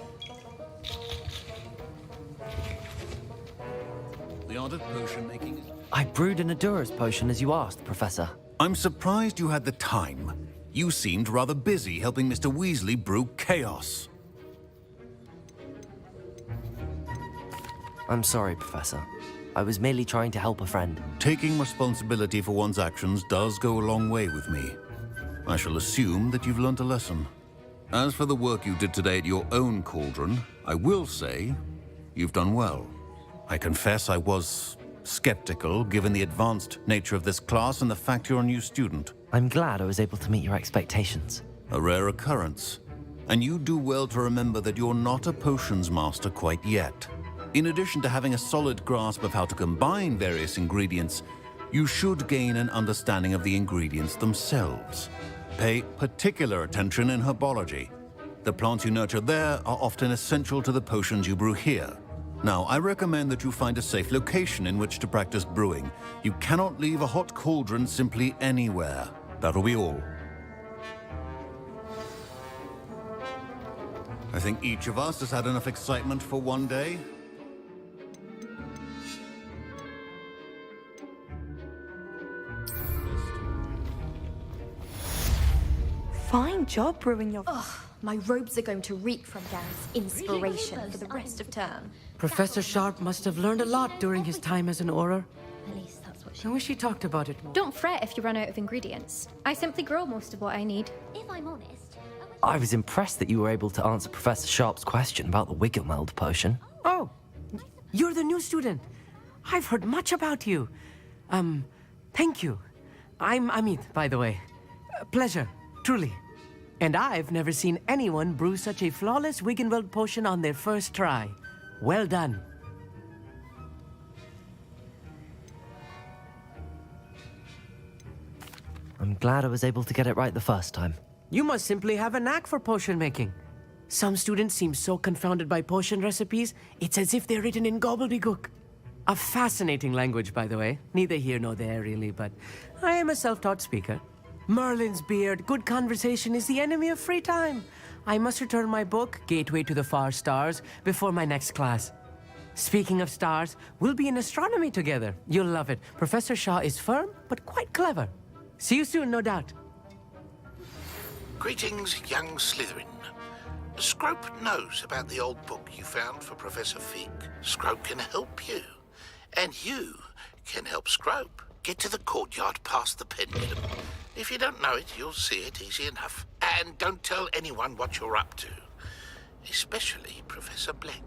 The art of potion making is... I brewed an Adura's potion as you asked, Professor. I'm surprised you had the time. You seemed rather busy helping Mr. Weasley brew chaos. I'm sorry, Professor. I was merely trying to help a friend. Taking responsibility for one's actions does go a long way with me. I shall assume that you've learnt a lesson. As for the work you did today at your own cauldron, I will say you've done well. I confess I was skeptical, given the advanced nature of this class and the fact you're a new student. I'm glad I was able to meet your expectations. A rare occurrence. And you do well to remember that you're not a potions master quite yet. In addition to having a solid grasp of how to combine various ingredients, you should gain an understanding of the ingredients themselves. Pay particular attention in herbology. The plants you nurture there are often essential to the potions you brew here. Now, I recommend that you find a safe location in which to practice brewing. You cannot leave a hot cauldron simply anywhere. That'll be all. I think each of us has had enough excitement for one day. Fine job brewing your... Ugh, my robes are going to reek from Gareth's inspiration for the rest of term. Professor Sharp must have learned a lot during his time as an Auror. At least that's what she... I wish he talked about it more. Don't fret if you run out of ingredients. I simply grow most of what I need. If I'm honest... I was impressed that you were able to answer Professor Sharp's question about the Wiggenweld potion. Oh, you're the new student. I've heard much about you. Thank you. I'm Amit, by the way. Pleasure, truly. And I've never seen anyone brew such a flawless Wiggenweld potion on their first try. Well done. I'm glad I was able to get it right the first time. You must simply have a knack for potion making. Some students seem so confounded by potion recipes, it's as if they're written in gobbledygook. A fascinating language, by the way. Neither here nor there, really, but I am a self-taught speaker. Merlin's beard, good conversation is the enemy of free time. I must return my book, Gateway to the Far Stars, before my next class. Speaking of stars, we'll be in astronomy together. You'll love it. Professor Shaw is firm, but quite clever. See you soon, no doubt. Greetings, young Slytherin. Scrope knows about the old book you found for Professor Fig. Scrope can help you. And you can help Scrope. Get to the courtyard past the pendulum. If you don't know it, you'll see it easy enough. And don't tell anyone what you're up to. Especially Professor Blank.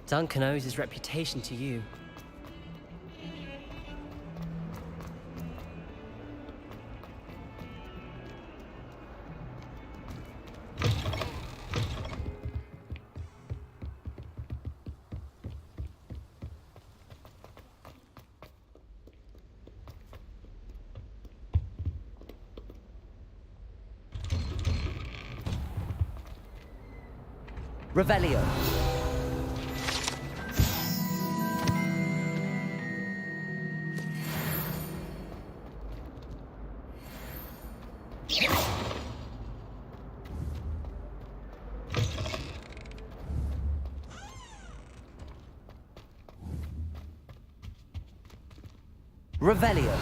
Duncan owes his reputation to you. Revelio. Revelio.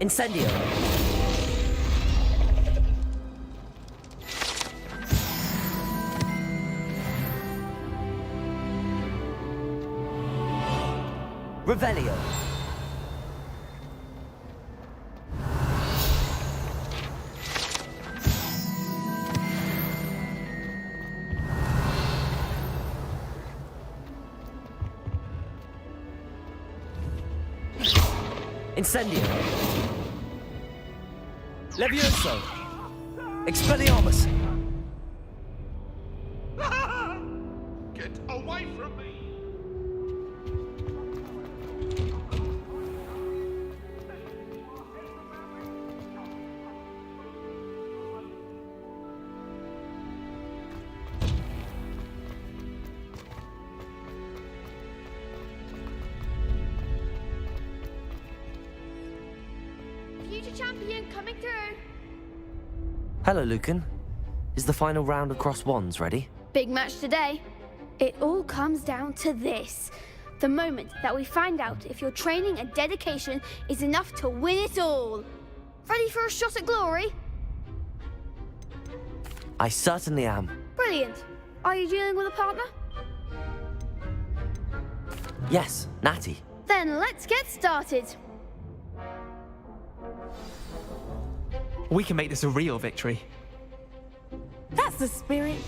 Incendio. Revelio. Incendio. Levioso. Expelliarmus. Get away from me! Future champion coming through. Hello, Lucan. Is the final round of Cross Wands ready? Big match today. It all comes down to this. The moment that we find out if your training and dedication is enough to win it all. Ready for a shot at glory? I certainly am. Brilliant. Are you dealing with a partner? Yes, Natty. Then let's get started. We can make this a real victory. That's the spirit.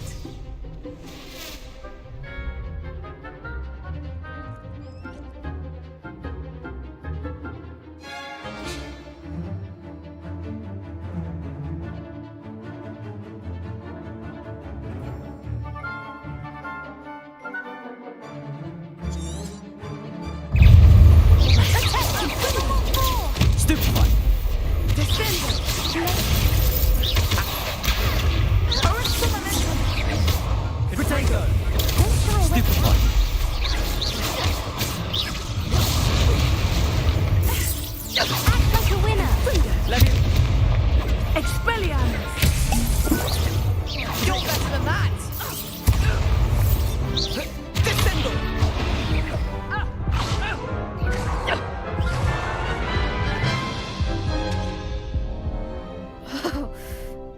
Stupefy. Protego. Stupefy. Act like a winner. Levio. Expelliarmus. You're better than that. Descendo.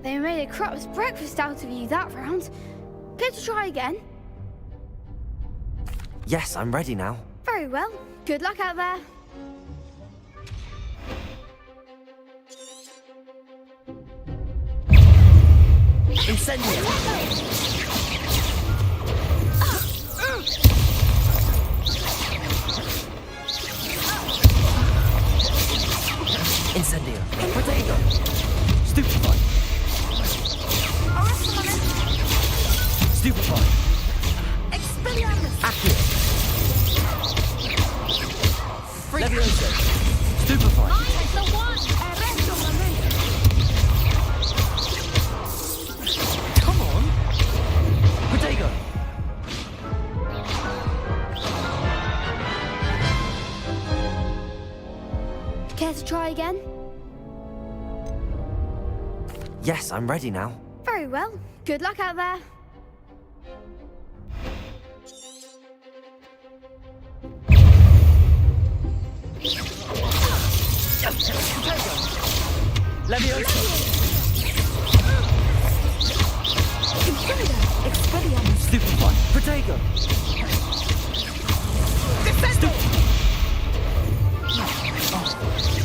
They made a crap's breakfast out of you that round. Care to try again? Yes, I'm ready now. Very well. Good luck out there. Incendio. Incendio. Protego. Stupefy. Stupefy. Expelliarmus. Accio. Levioso. Stupefy. Mine is the one. Arresto momento. Come on. Protego. Care to try again? Yes, I'm ready now. Very well. Good luck out there. Levioso. Expelliarmus. Stupefy. Protego.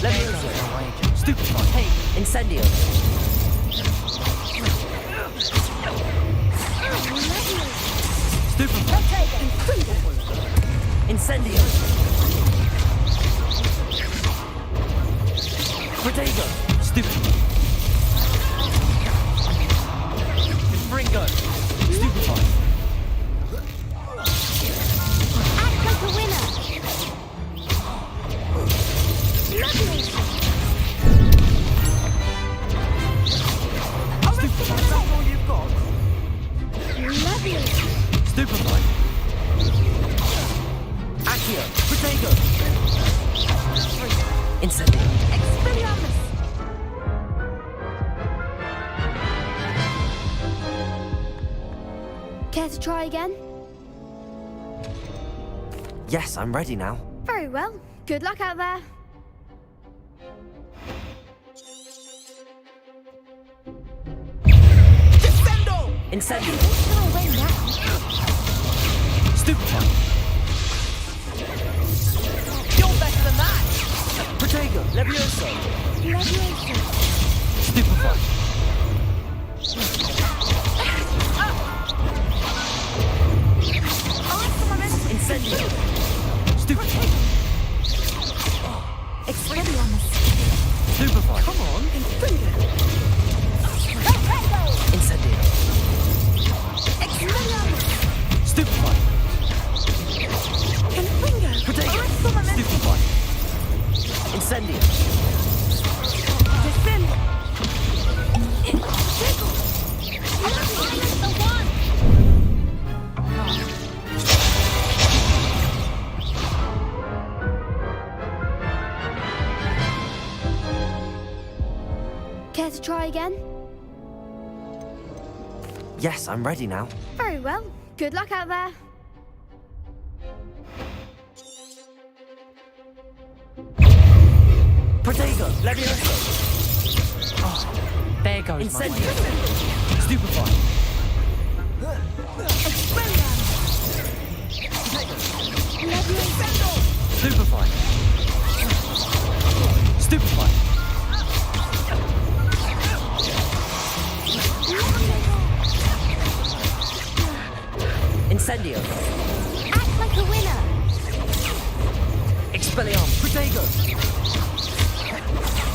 Levioso. Stupefy. Hey, Incendio. Stupefy. Incendio. Protego. Stupefy. Fringo. Stupefy. Act like a winner. Lovely. Stupefy. Is that all you've got? Lovely. Stupefy. Accio. Protego. Incendio. Expelliarmus. Care to try again? Yes, I'm ready now. Very well. Good luck out there. Incendio. Can I win now? Stupefy. You're better than that! Protego, Levioso. Levioso. Stupefy. Incendio. Stupefy. Expelliarmus. Stupefy. Come on, Incendio. Incendio. Expelliarmus. Stupefy. Confringo. Protego. Stupefy. Incendio. Defend. Care to try again? Yes, I'm ready now. Very well. Good luck out there. Protego, Levioso. Oh, there goes Incendio. my way. Stupefy. Stupefy. Stupefy. Incendio. Act like a winner. Expelliarmus. Protego.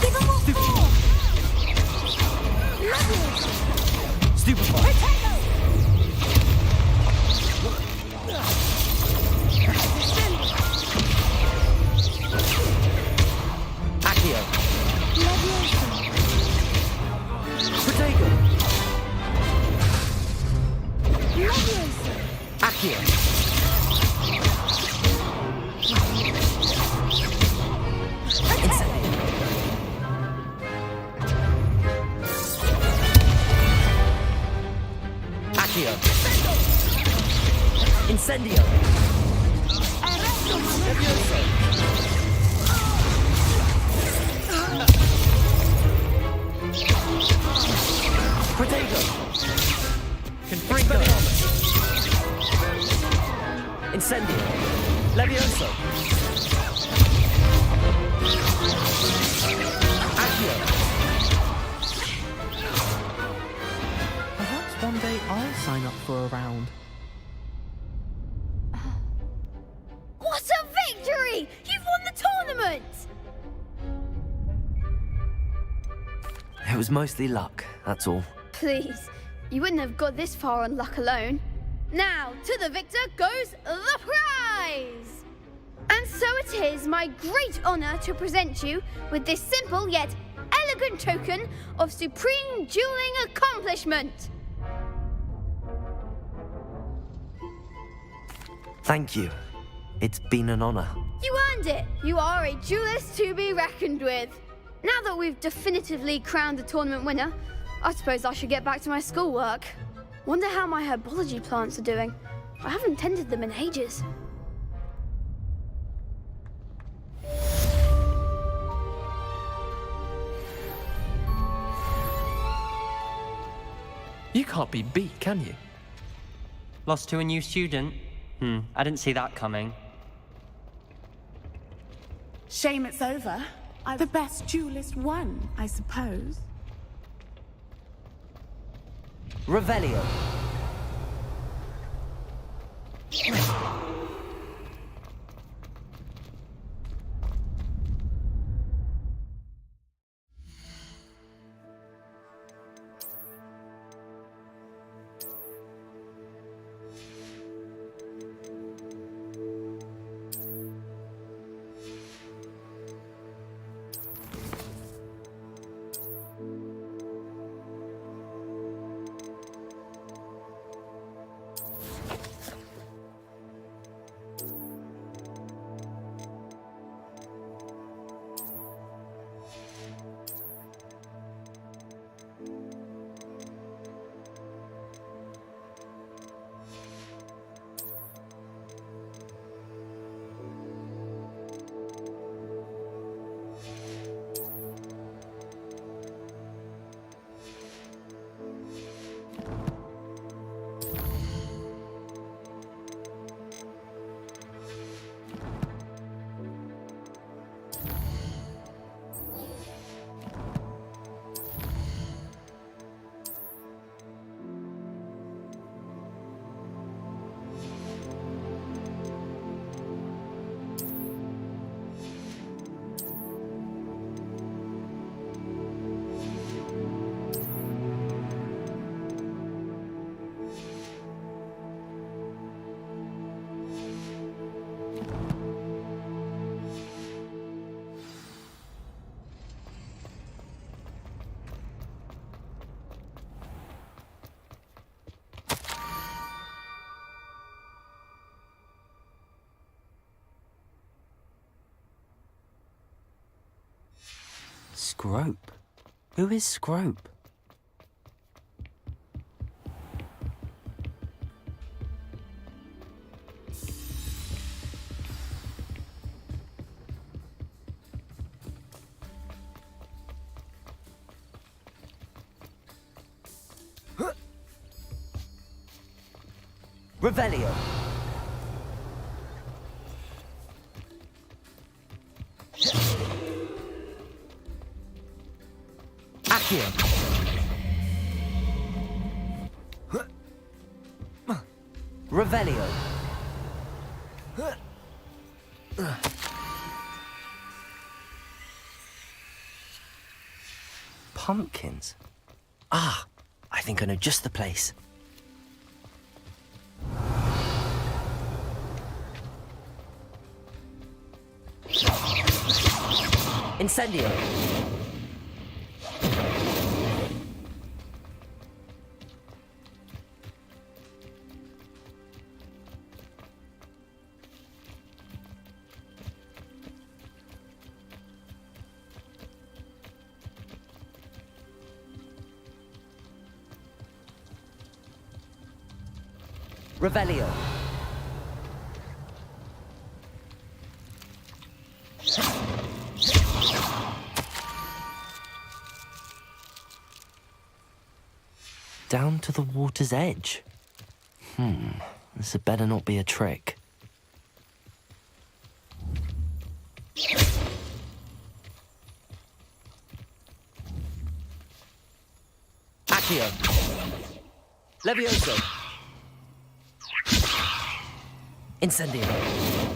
Give him what for. Levioso. Stupefy. Protego. Accio. Levioso. Protego. Levioso. Accio. Incendio. Accio. Incendio. Levioso. Protego. Confringo. Incendio. Levioso. Accio. Perhaps one day I'll sign up for a round. What a victory! You've won the tournament! It was mostly luck, that's all. Please, you wouldn't have got this far on luck alone. Now, to the victor goes the prize! And so it is my great honor to present you with this simple yet elegant token of supreme dueling accomplishment. Thank you. It's been an honor. You earned it! You are a duelist to be reckoned with. Now that we've definitively crowned the tournament winner, I suppose I should get back to my schoolwork. Wonder how my herbology plants are doing. I haven't tended them in ages. You can't be beat, can you? Lost to a new student? I didn't see that coming. Shame it's over. The best duelist won, I suppose. Revelio. Scrope? Who is Scrope? Revelio. Accio. Revelio. Pumpkins. Ah, I think I know just the place. Incendio. Revelio. Down to the water's edge. This had better not be a trick. Accio. Levioso. Incendio.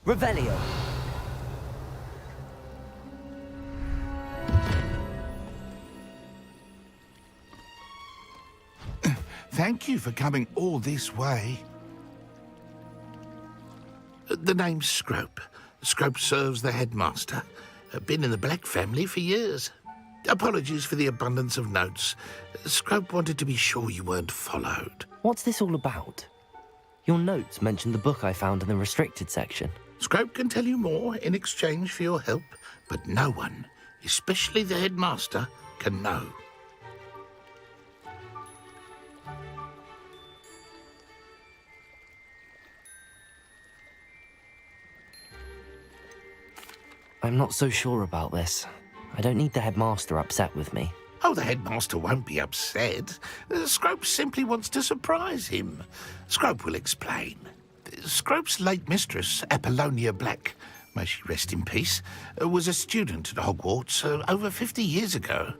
Revelio. Thank you for coming all this way. The name's Scrope. Scrope serves the headmaster. Been in the Black family for years. Apologies for the abundance of notes. Scrope wanted to be sure you weren't followed. What's this all about? Your notes mentioned the book I found in the restricted section. Scrope can tell you more in exchange for your help, but no one, especially the headmaster, can know. I'm not so sure about this. I don't need the headmaster upset with me. Oh, the headmaster won't be upset. Scrope simply wants to surprise him. Scrope will explain. Scrope's late mistress, Apollonia Black, may she rest in peace, was a student at Hogwarts over 50 years ago.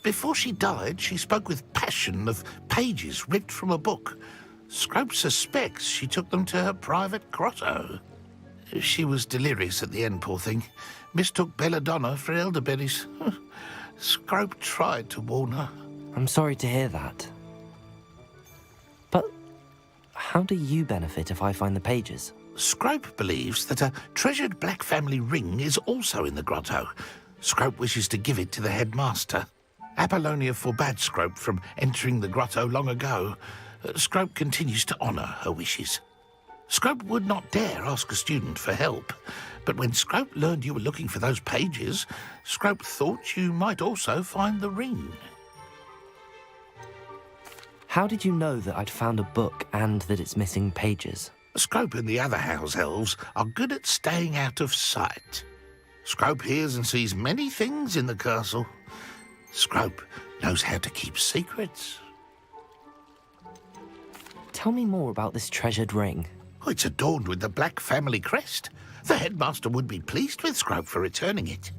Before she died, she spoke with passion of pages ripped from a book. Scrope suspects she took them to her private grotto. She was delirious at the end, poor thing. Mistook belladonna for elderberries. Scrope tried to warn her. I'm sorry to hear that. But how do you benefit if I find the pages? Scrope believes that a treasured Black family ring is also in the grotto. Scrope wishes to give it to the headmaster. Apollonia forbade Scrope from entering the grotto long ago. Scrope continues to honour her wishes. Scrope would not dare ask a student for help, but when Scrope learned you were looking for those pages, Scrope thought you might also find the ring. How did you know that I'd found a book and that it's missing pages? Scrope and the other house elves are good at staying out of sight. Scrope hears and sees many things in the castle. Scrope knows how to keep secrets. Tell me more about this treasured ring. Oh, it's adorned with the Black family crest. The headmaster would be pleased with Scrope for returning it.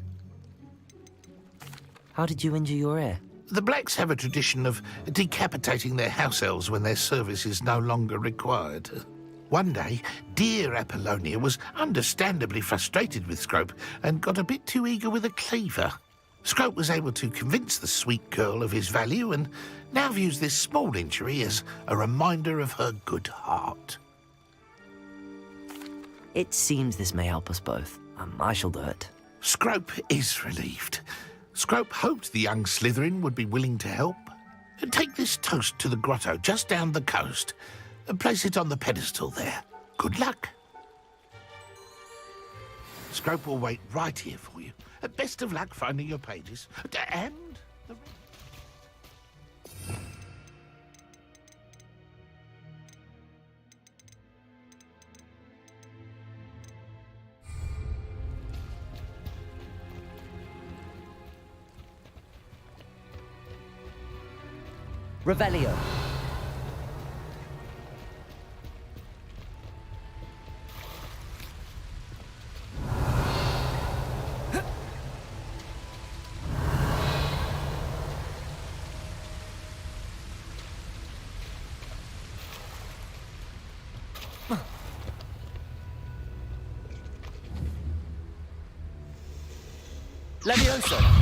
How did you injure your ear? The Blacks have a tradition of decapitating their house elves when their service is no longer required. One day, dear Apollonia was understandably frustrated with Scrope and got a bit too eager with a cleaver. Scrope was able to convince the sweet girl of his value and now views this small injury as a reminder of her good heart. It seems this may help us both. I shall do it. Scrope is relieved. Scrope hoped the young Slytherin would be willing to help. Take this toast to the grotto just down the coast and place it on the pedestal there. Good luck. Scrope will wait right here for you. Best of luck finding your pages. And the... Revelio. Levioso.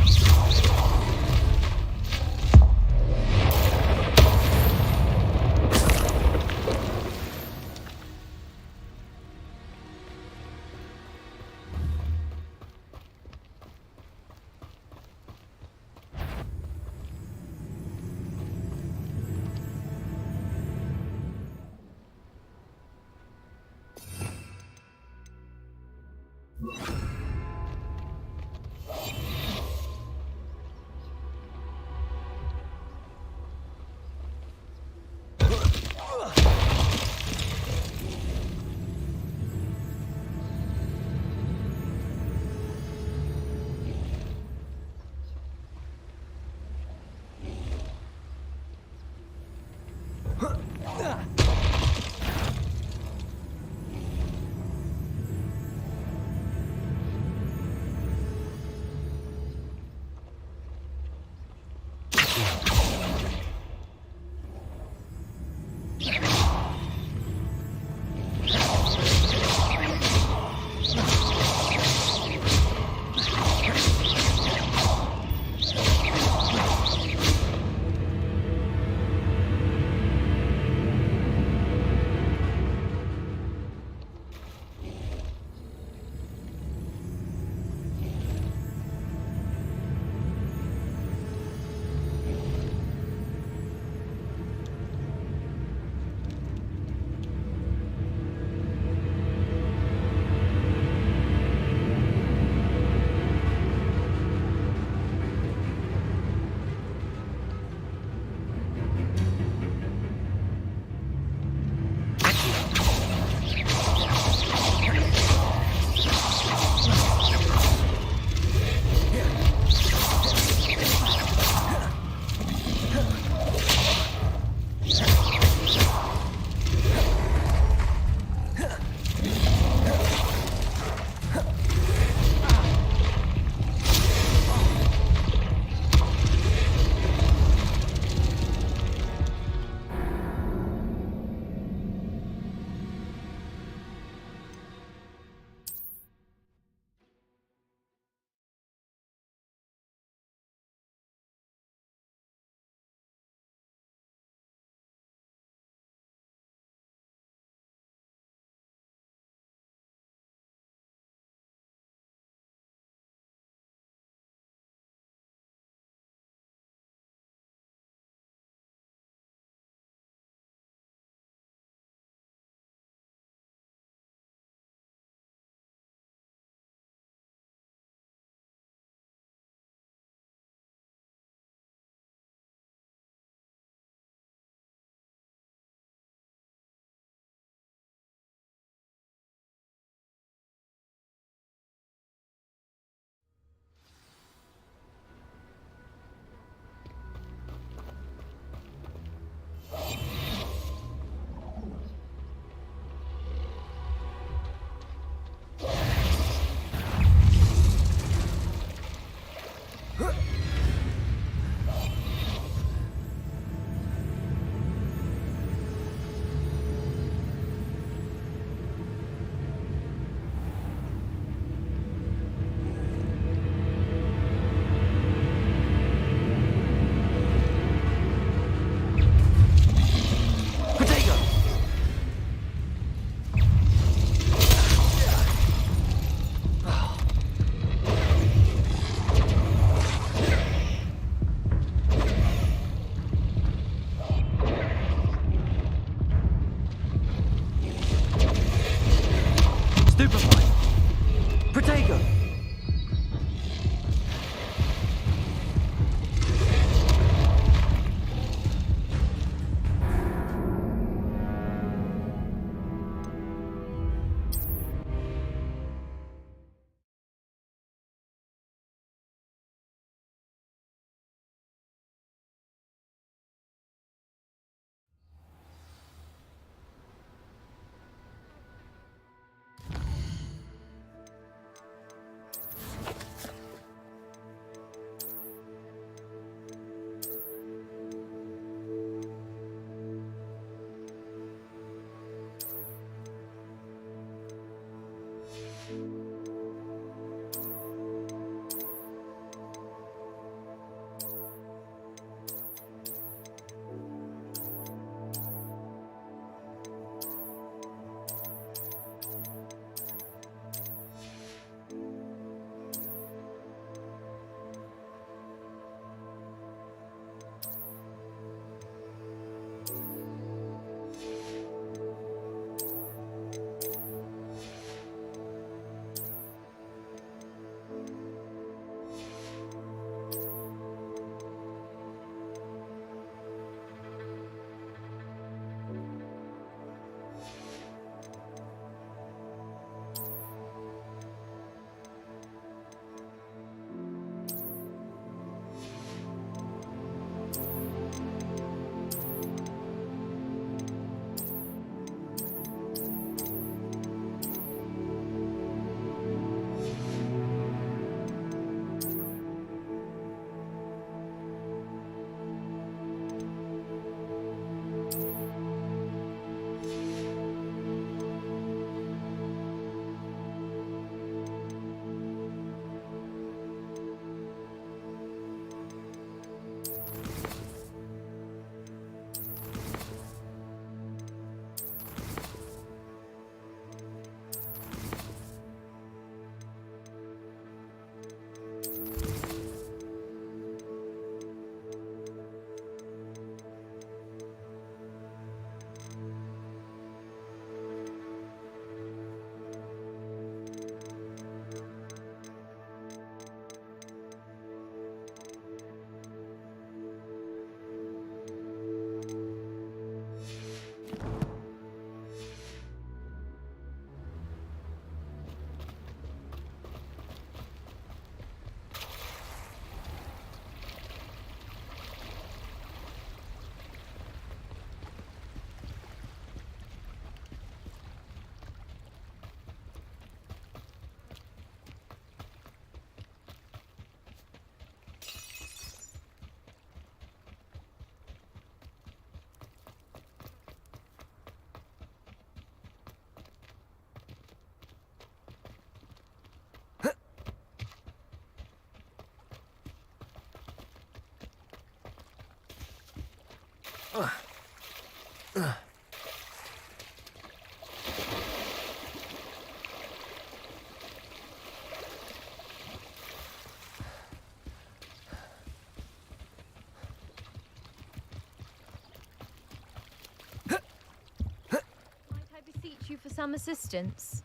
some assistance?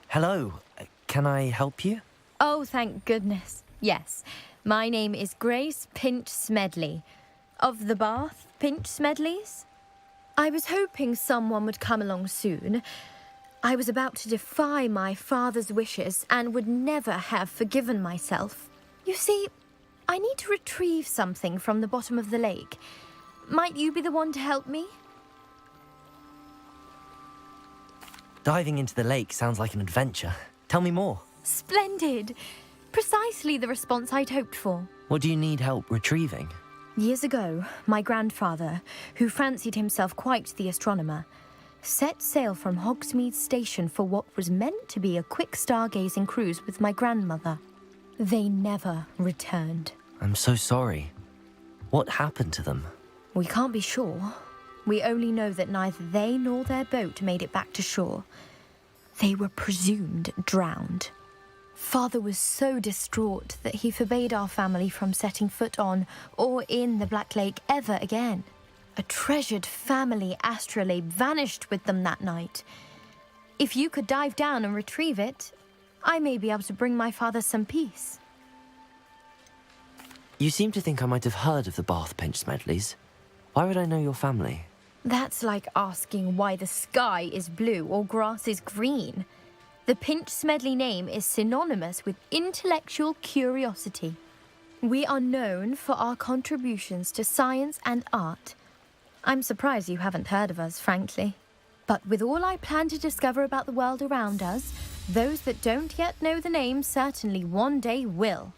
Hello, can I help you? Oh, thank goodness. Yes. My name is Grace Pinch Smedley, of the Bath Pinch Smedleys. I was hoping someone would come along soon. I was about to defy my father's wishes and would never have forgiven myself. You see, I need to retrieve something from the bottom of the lake. Might you be the one to help me? Diving into the lake sounds like an adventure. Tell me more. Splendid! Precisely the response I'd hoped for. What do you need help retrieving? Years ago, my grandfather, who fancied himself quite the astronomer, set sail from Hogsmeade Station for what was meant to be a quick stargazing cruise with my grandmother. They never returned. I'm so sorry. What happened to them? We can't be sure. We only know that neither they nor their boat made it back to shore. They were presumed drowned. Father was so distraught that he forbade our family from setting foot on or in the Black Lake ever again. A treasured family astrolabe vanished with them that night. If you could dive down and retrieve it, I may be able to bring my father some peace. You seem to think I might have heard of the Bath Pinch Smedleys. Why would I know your family? That's like asking why the sky is blue or grass is green. The Pinch Smedley name is synonymous with intellectual curiosity. We are known for our contributions to science and art. I'm surprised you haven't heard of us, frankly. But with all I plan to discover about the world around us, those that don't yet know the name certainly one day will.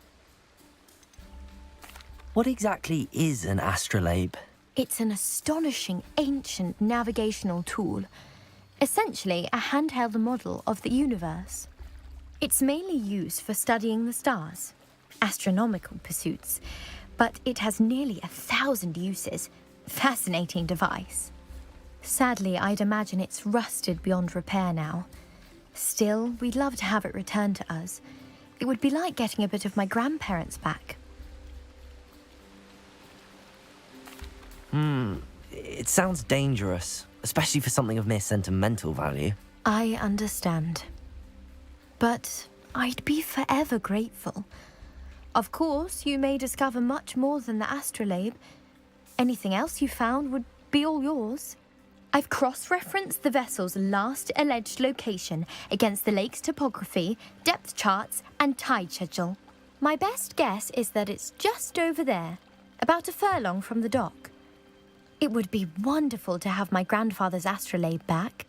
What exactly is an astrolabe? It's an astonishing ancient navigational tool. Essentially, a handheld model of the universe. It's mainly used for studying the stars, astronomical pursuits, but it has nearly 1,000 uses. Fascinating device. Sadly, I'd imagine it's rusted beyond repair now. Still, we'd love to have it returned to us. It would be like getting a bit of my grandparents back. It sounds dangerous, especially for something of mere sentimental value. I understand. But I'd be forever grateful. Of course, you may discover much more than the astrolabe. Anything else you found would be all yours. I've cross-referenced the vessel's last alleged location against the lake's topography, depth charts, and tide schedule. My best guess is that it's just over there, about a furlong from the dock. It would be wonderful to have my grandfather's astrolabe back.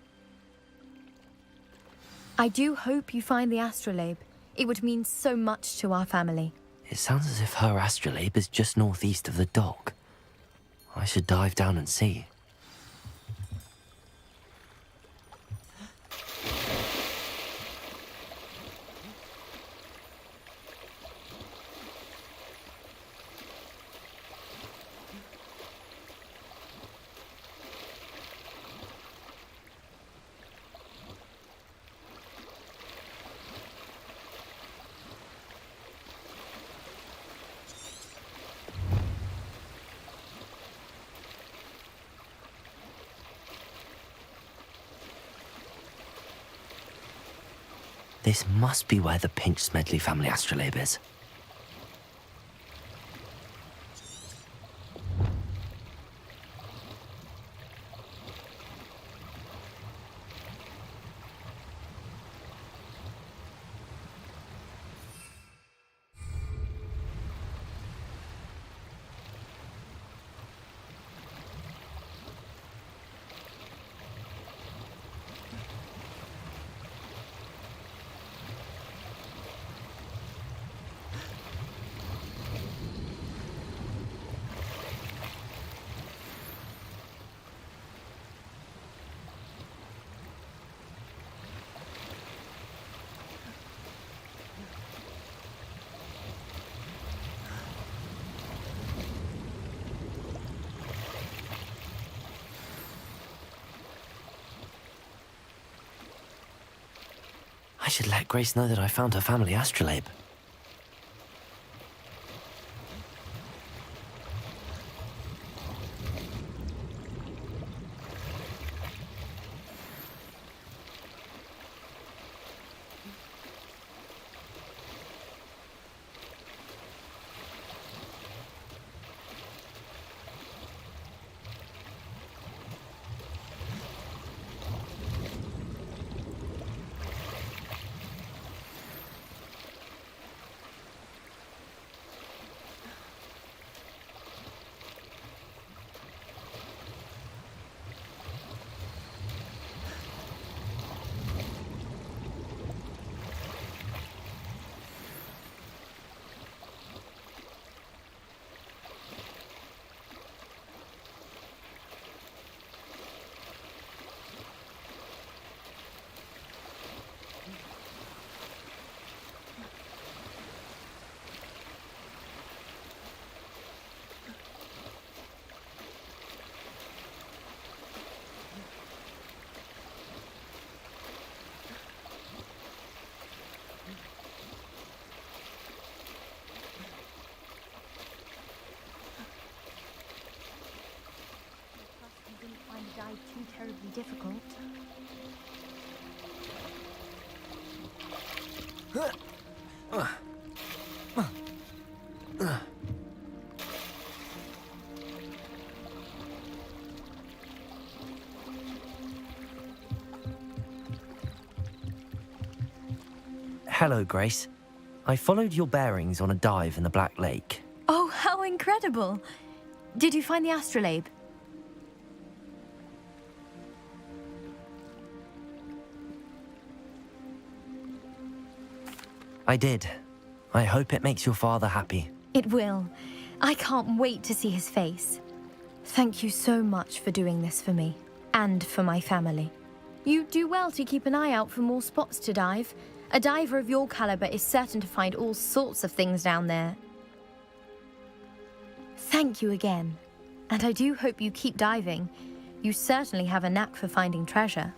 I do hope you find the astrolabe. It would mean so much to our family. It sounds as if her astrolabe is just northeast of the dock. I should dive down and see. This must be where the Pinch Smedley family astrolabe is. I should let Grace know that I found her family astrolabe. be difficult. Hello, Grace. I followed your bearings on a dive in the Black Lake. Oh, how incredible! Did you find the astrolabe? I did. I hope it makes your father happy. It will. I can't wait to see his face. Thank you so much for doing this for me, and for my family. You do well to keep an eye out for more spots to dive. A diver of your caliber is certain to find all sorts of things down there. Thank you again, and I do hope you keep diving. You certainly have a knack for finding treasure.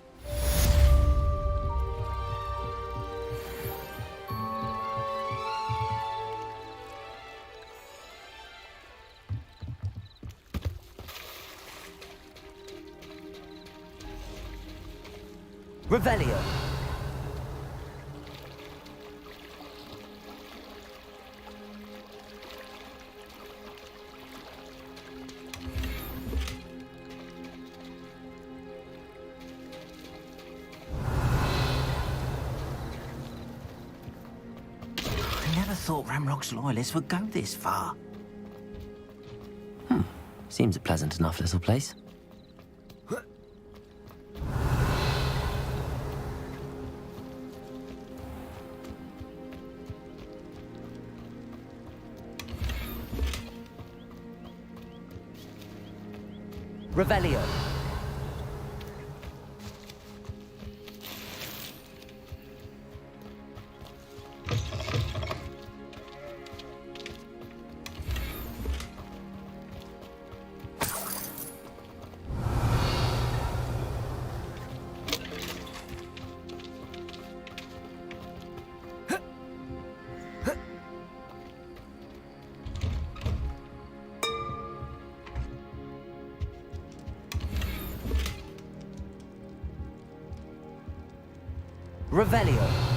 Revelio. I never thought Ramrock's loyalists would go this far. Seems a pleasant enough little place. Revelio. Revelio.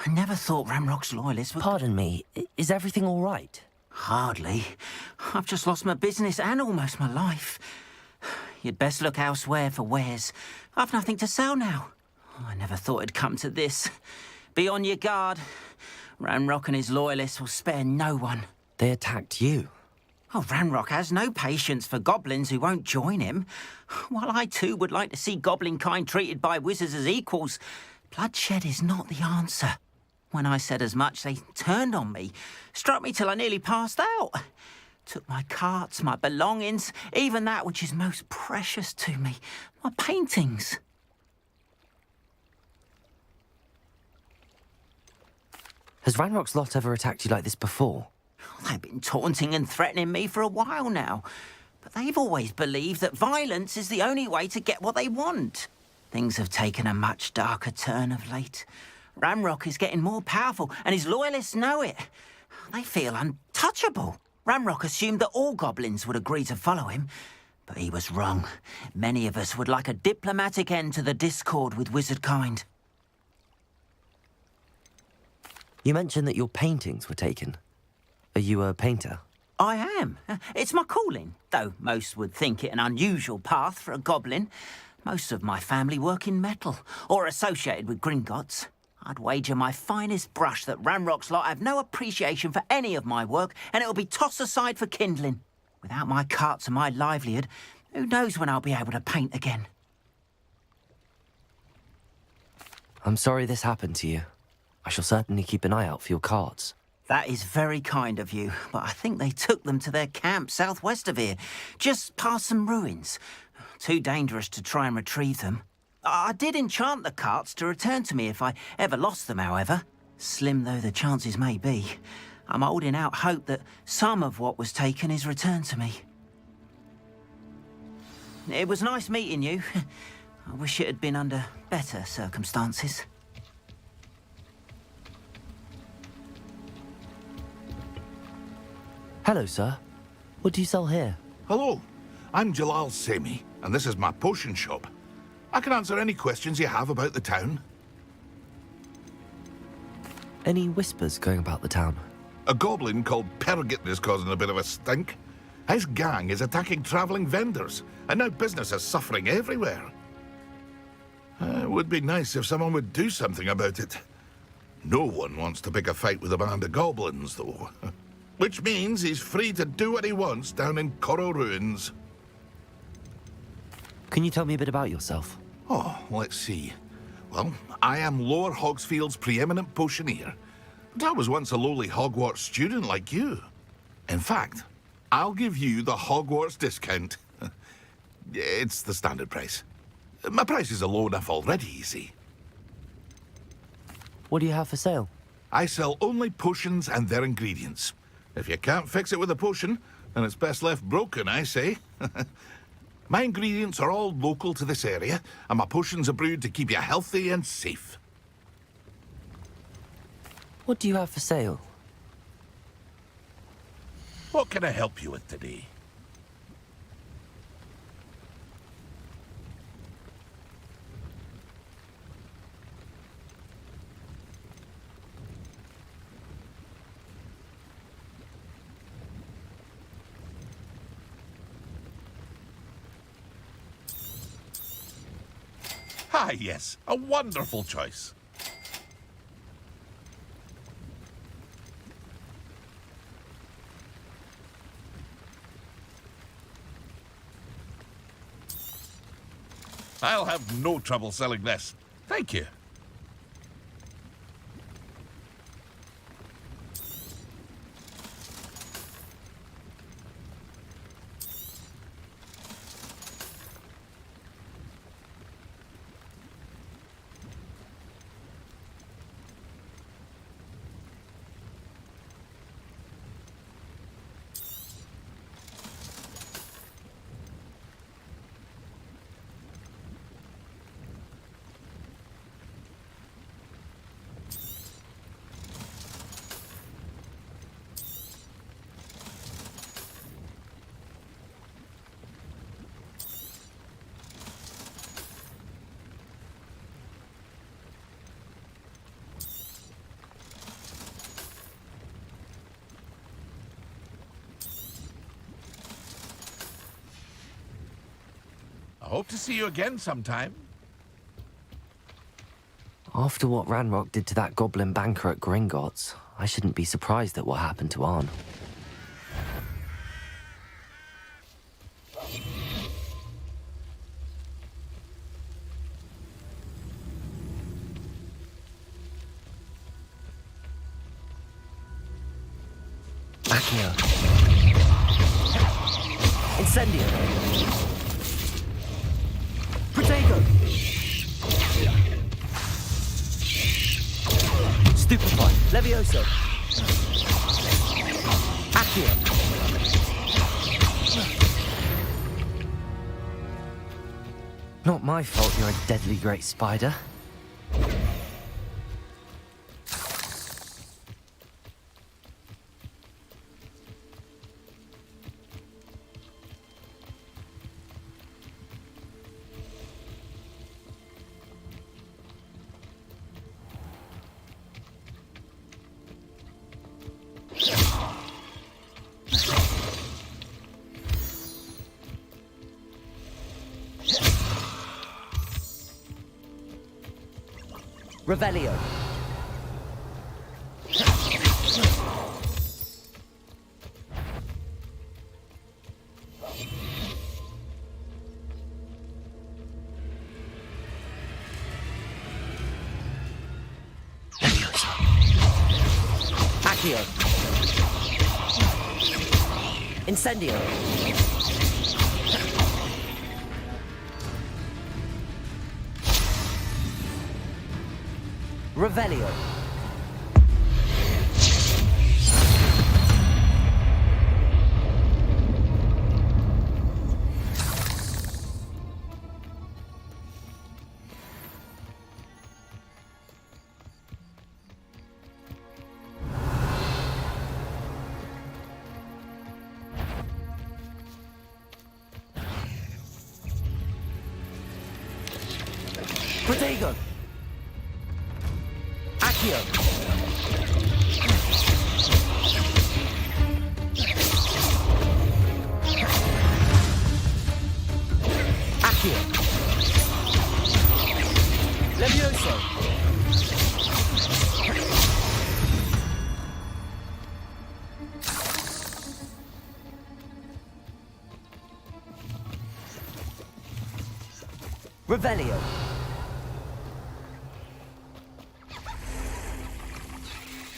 I never thought Ramrock's loyalists would... Pardon me, is everything all right? Hardly. I've just lost my business and almost my life. You'd best look elsewhere for wares. I've nothing to sell now. I never thought it'd come to this. Be on your guard. Ranrock and his loyalists will spare no one. They attacked you? Oh, Ranrock has no patience for goblins who won't join him. While I too would like to see goblin kind treated by wizards as equals, bloodshed is not the answer. When I said as much, they turned on me, struck me till I nearly passed out. Took my carts, my belongings, even that which is most precious to me, my paintings. Has Ranrock's lot ever attacked you like this before? They've been taunting and threatening me for a while now, but they've always believed that violence is the only way to get what they want. Things have taken a much darker turn of late. Ranrock is getting more powerful, and his loyalists know it. They feel untouchable. Ranrock assumed that all goblins would agree to follow him, but he was wrong. Many of us would like a diplomatic end to the discord with wizard kind. You mentioned that your paintings were taken. Are you a painter? I am. It's my calling, though most would think it an unusual path for a goblin. Most of my family work in metal, or associated with Gringotts. I'd wager my finest brush that Ranrock's lot have no appreciation for any of my work, and it'll be tossed aside for kindling. Without my carts and my livelihood, who knows when I'll be able to paint again? I'm sorry this happened to you. I shall certainly keep an eye out for your carts. That is very kind of you, but I think they took them to their camp southwest of here, just past some ruins. Too dangerous to try and retrieve them. I did enchant the carts to return to me if I ever lost them, however. Slim though the chances may be, I'm holding out hope that some of what was taken is returned to me. It was nice meeting you. I wish it had been under better circumstances. Hello, sir. What do you sell here? Hello, I'm Jalal Semi, and this is my potion shop. I can answer any questions you have about the town. Any whispers going about the town? A goblin called Pergit is causing a bit of a stink. His gang is attacking travelling vendors, and now business is suffering everywhere. It would be nice if someone would do something about it. No one wants to pick a fight with a band of goblins, though. Which means he's free to do what he wants down in Coral Ruins. Can you tell me a bit about yourself? Oh, let's see. Well, I am Lower Hogsfield's preeminent potioneer. But I was once a lowly Hogwarts student like you. In fact, I'll give you the Hogwarts discount. It's the standard price. My prices are low enough already, you see. What do you have for sale? I sell only potions and their ingredients. If you can't fix it with a potion, then it's best left broken, I say. My ingredients are all local to this area, and my potions are brewed to keep you healthy and safe. What do you have for sale? What can I help you with today? Ah, yes, a wonderful choice. I'll have no trouble selling this. Thank you. Hope to see you again sometime. After what Ranrock did to that goblin banker at Gringotts, I shouldn't be surprised at what happened to Arn. Accio. Incendio. Protego. Stupefy. Levioso. Accio. Not my fault you're a deadly great spider. Revelio. Accio. Incendio. Revelio. Protego. Accio. Accio. Levioso. Revelio.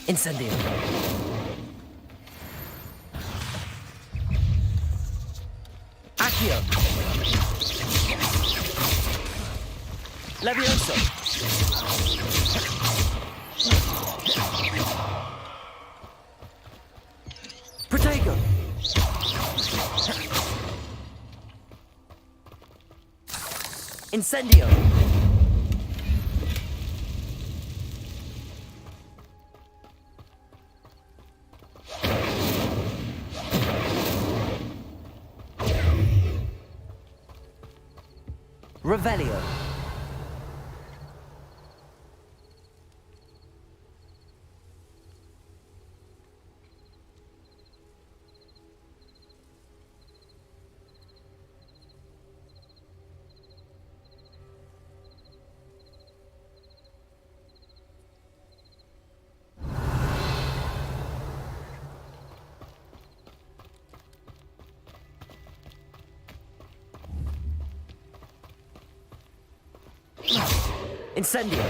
Incendio. Accio. Levioso. Protego. Incendio. Revelio. Incendio.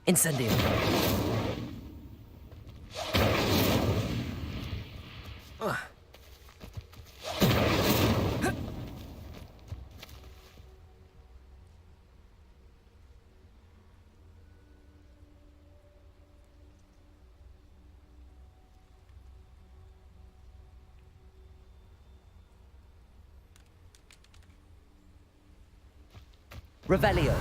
Incendio. Revelio.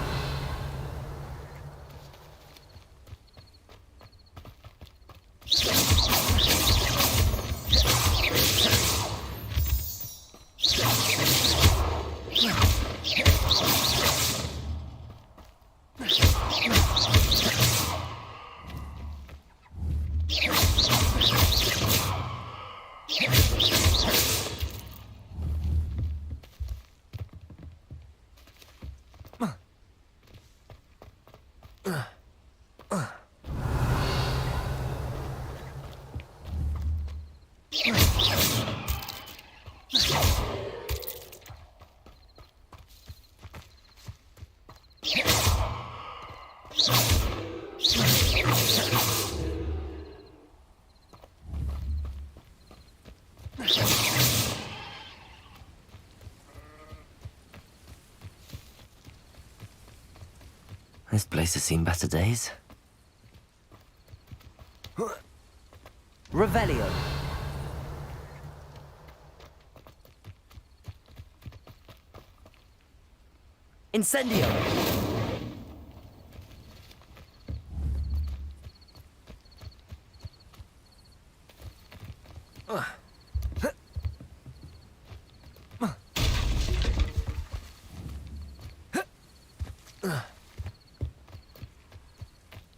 This place has seen better days. Revelio. Incendio.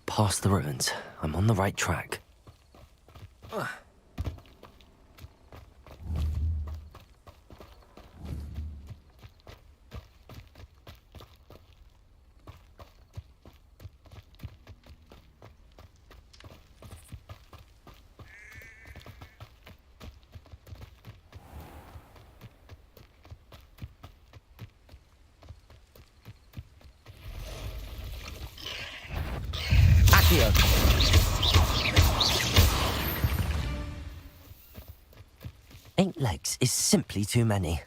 Past the ruins. I'm on the right track. Accio. 8 legs is simply too many.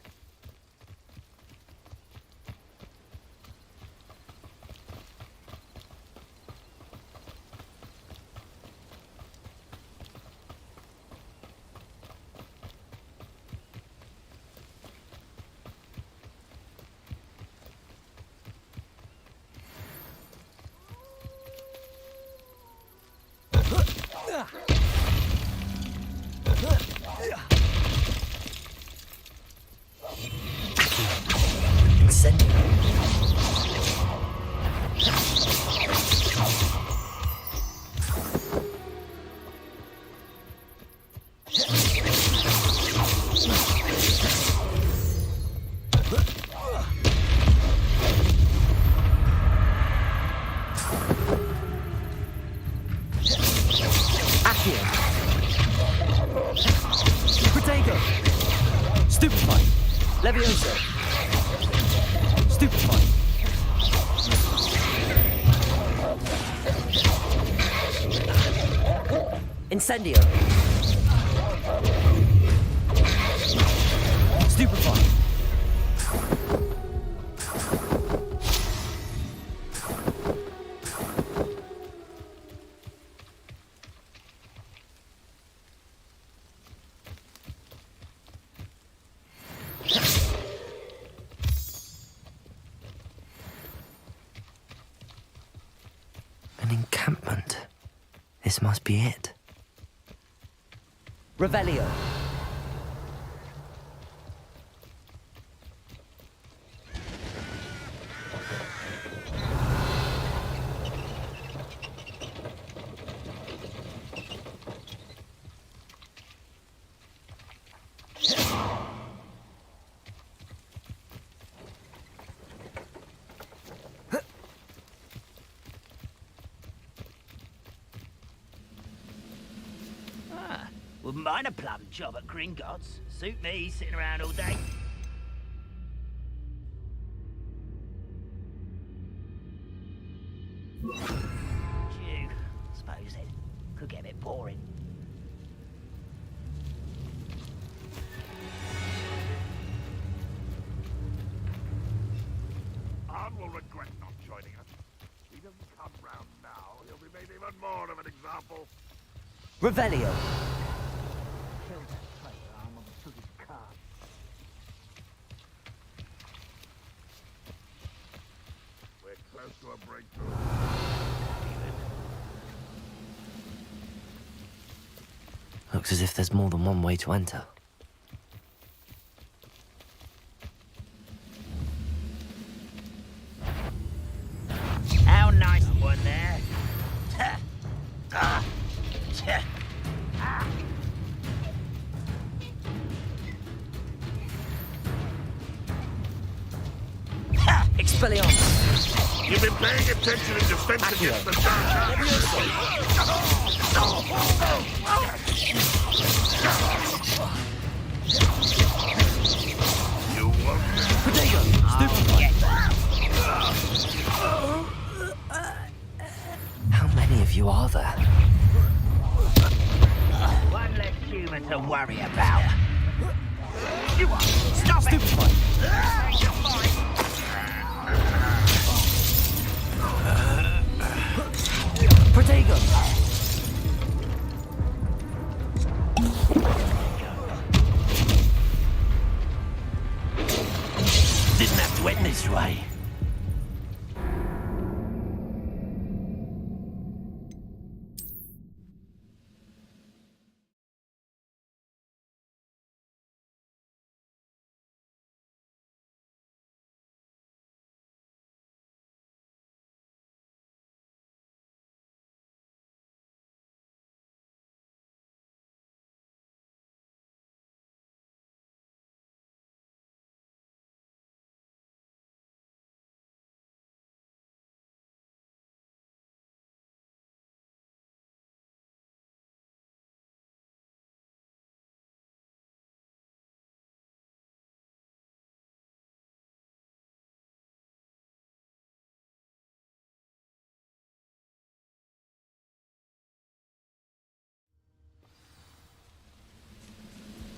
Stupefy. Levioso. Stupefy. Incendio. Stupefy. An encampment. This must be it. Revelio. Wouldn't mind a plum job at Gringotts. Suit me, sitting around all day. Phew, suppose it could get a bit boring. Anne will regret not joining us. If he doesn't come round now, he'll be made even more of an example. Revelio. Killed that traitor arm on the took his car. Looks as if there's more than one way to enter. How nice one there. Expelliarmus! You've been paying attention in defense against the dark You won't. How many of you are there? One less human to worry about. Stop it! Protego! Didn't have to end this way.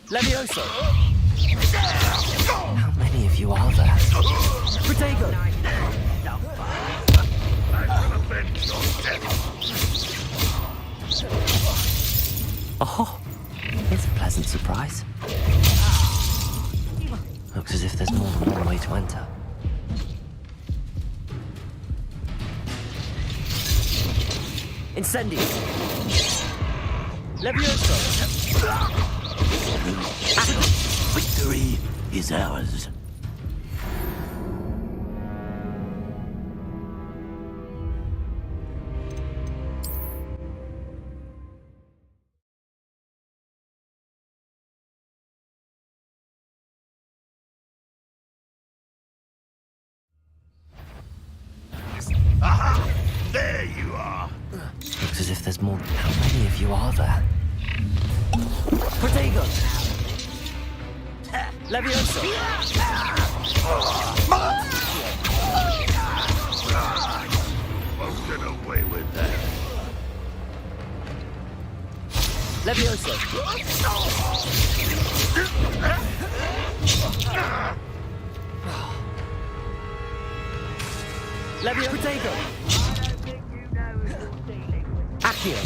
Levioso! How many of you are there? Protego! Oh, it's a pleasant surprise. Looks as if there's more than one way to enter. Incendio! Levioso! Victory is ours. Aha! There you are. Looks as if there's more. How many of you are there? Protego! Levioso! Won't get away with that. Levioso! Levioso! Protego! Accio!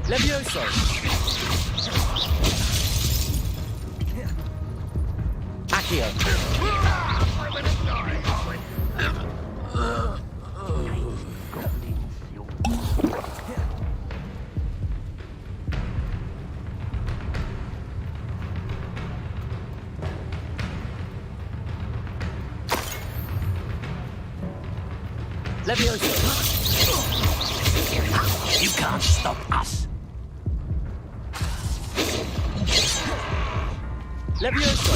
Levioso! Accio! Levioso! You can't stop us. Levioso!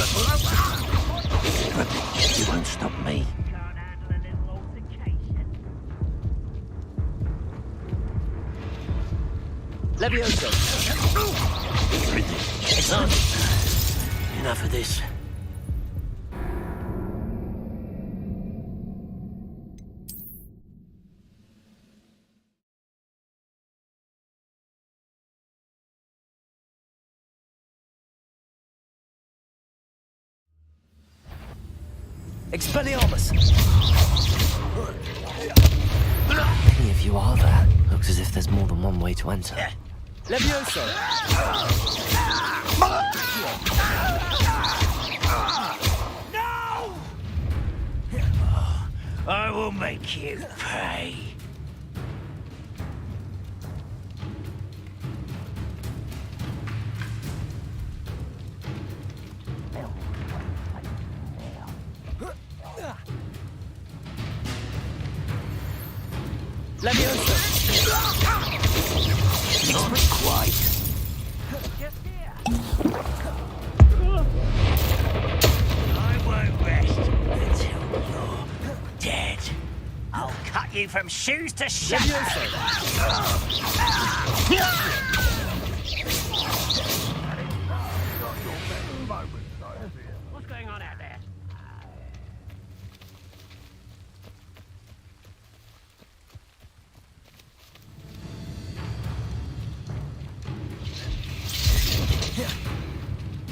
You won't stop me. Levioso! It's on. Enough of this. Expelliarmus! How many of you are there? Looks as if there's more than one way to enter. Levioso! No! I will make you pay. Levioso! Not quite. I won't rest until you're dead. I'll cut you from shoes to shadows. What's going on out there?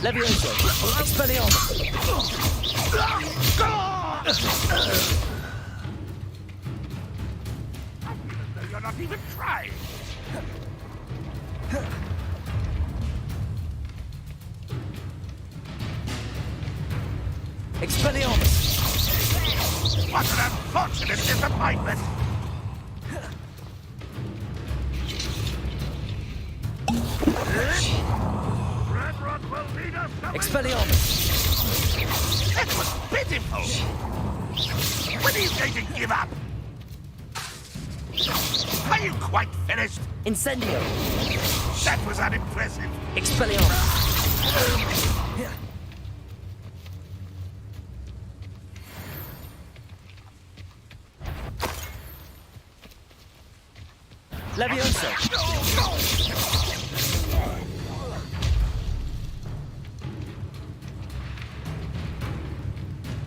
Levioso! Expelliarmus! You're not even trying. Expelliarmus! What an unfortunate disappointment. Expelliarmus! That was pitiful. When are you going to give up? Are you quite finished? Incendio! That was unimpressive. Expelliarmus! Levioso!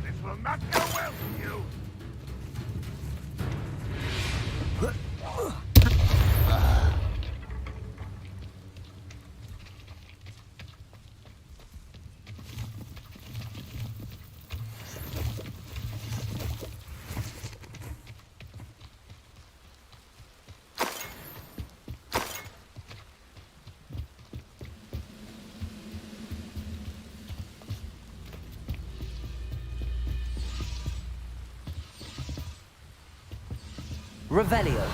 This will not go well for you. Revelio.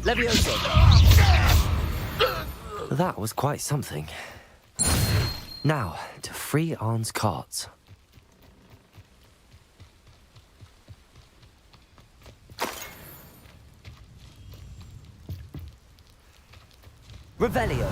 Levioso! That was quite something. Now, to free Arn's carts. Revelio.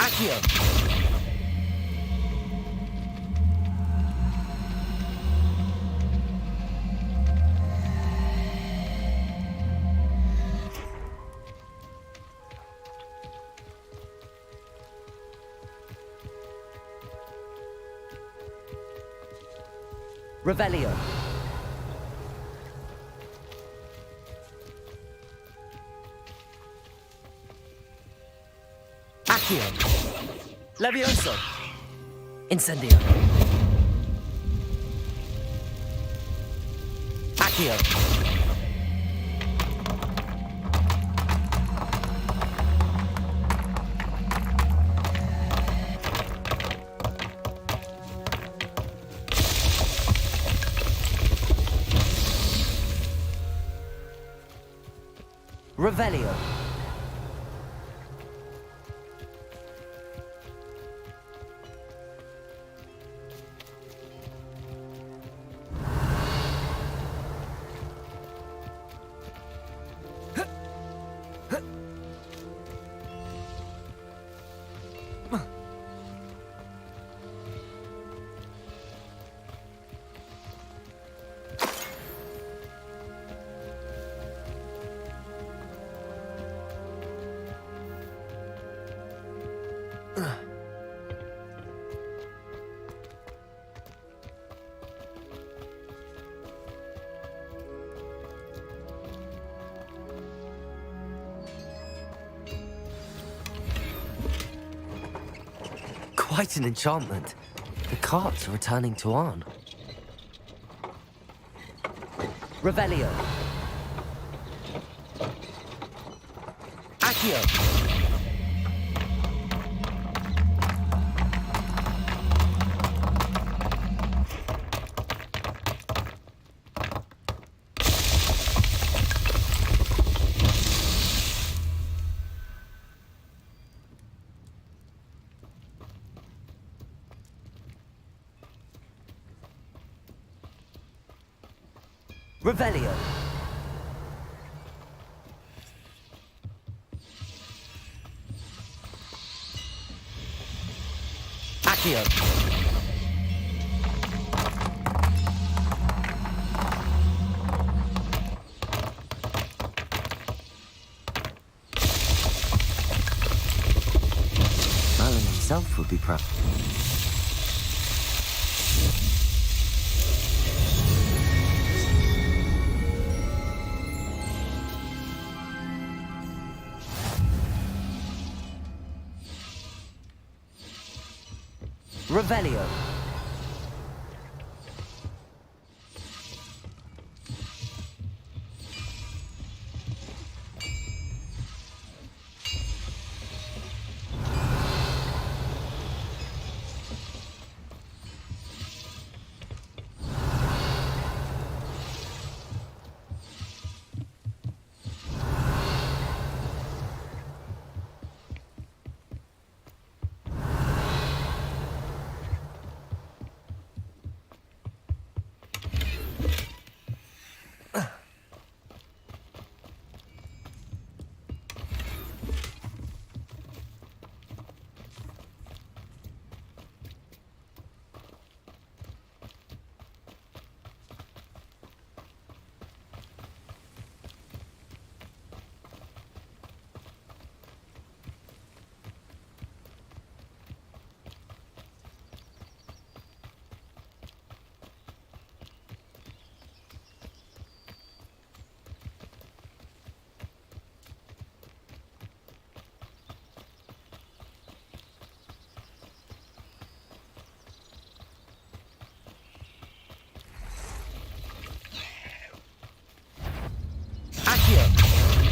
Accio. Revelio. Accio. Levioso! Incendio. Accio. Revelio. Quite an enchantment. The carts are returning to Arn. Revelio. Accio. Revelio. Accio. Merlin himself would be proud. Revelio.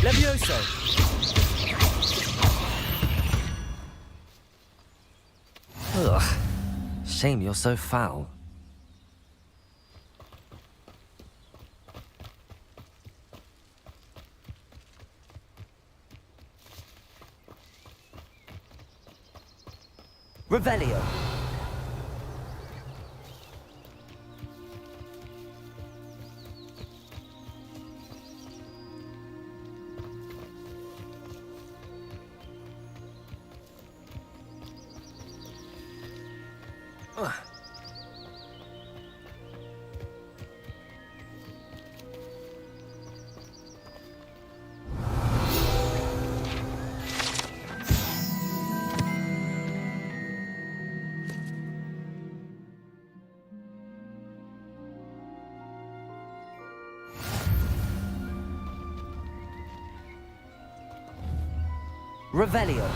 Levioso! Ugh. Shame you're so foul. Revelio. Revelio.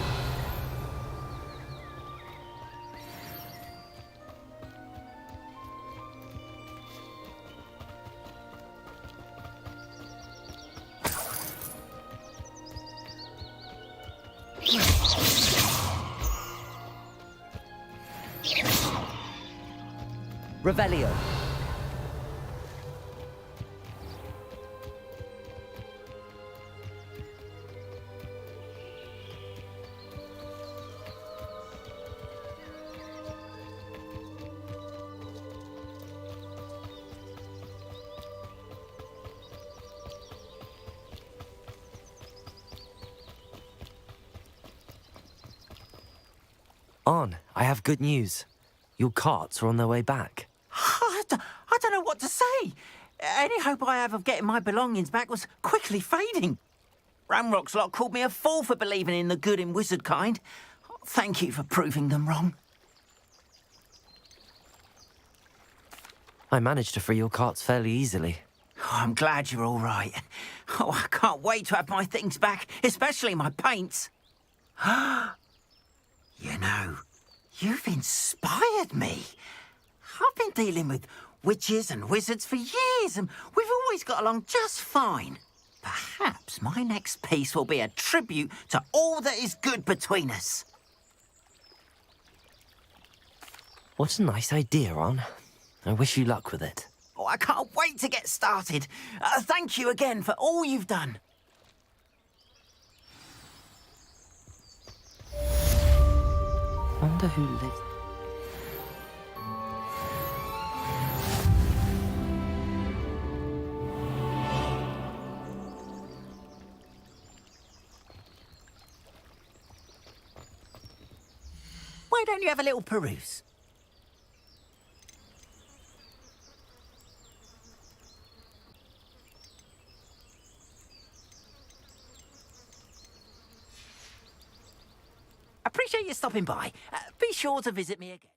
Revelio. Arn, I have good news. Your carts are on their way back. I don't know what to say. Any hope I have of getting my belongings back was quickly fading. Ramrock's lot called me a fool for believing in the good in wizard kind. Thank you for proving them wrong. I managed to free your carts fairly easily. Oh, I'm glad you're all right. Oh, I can't wait to have my things back, especially my paints. You know, You've inspired me. I've been dealing with witches and wizards for years, and we've always got along just fine. Perhaps my next piece will be a tribute to all that is good between us. What a nice idea, Ron. I wish you luck with it. Oh, I can't wait to get started. Thank you again for all you've done. Wonder who lives... Why don't you have a little peruse? Appreciate you stopping by. Be sure to visit me again.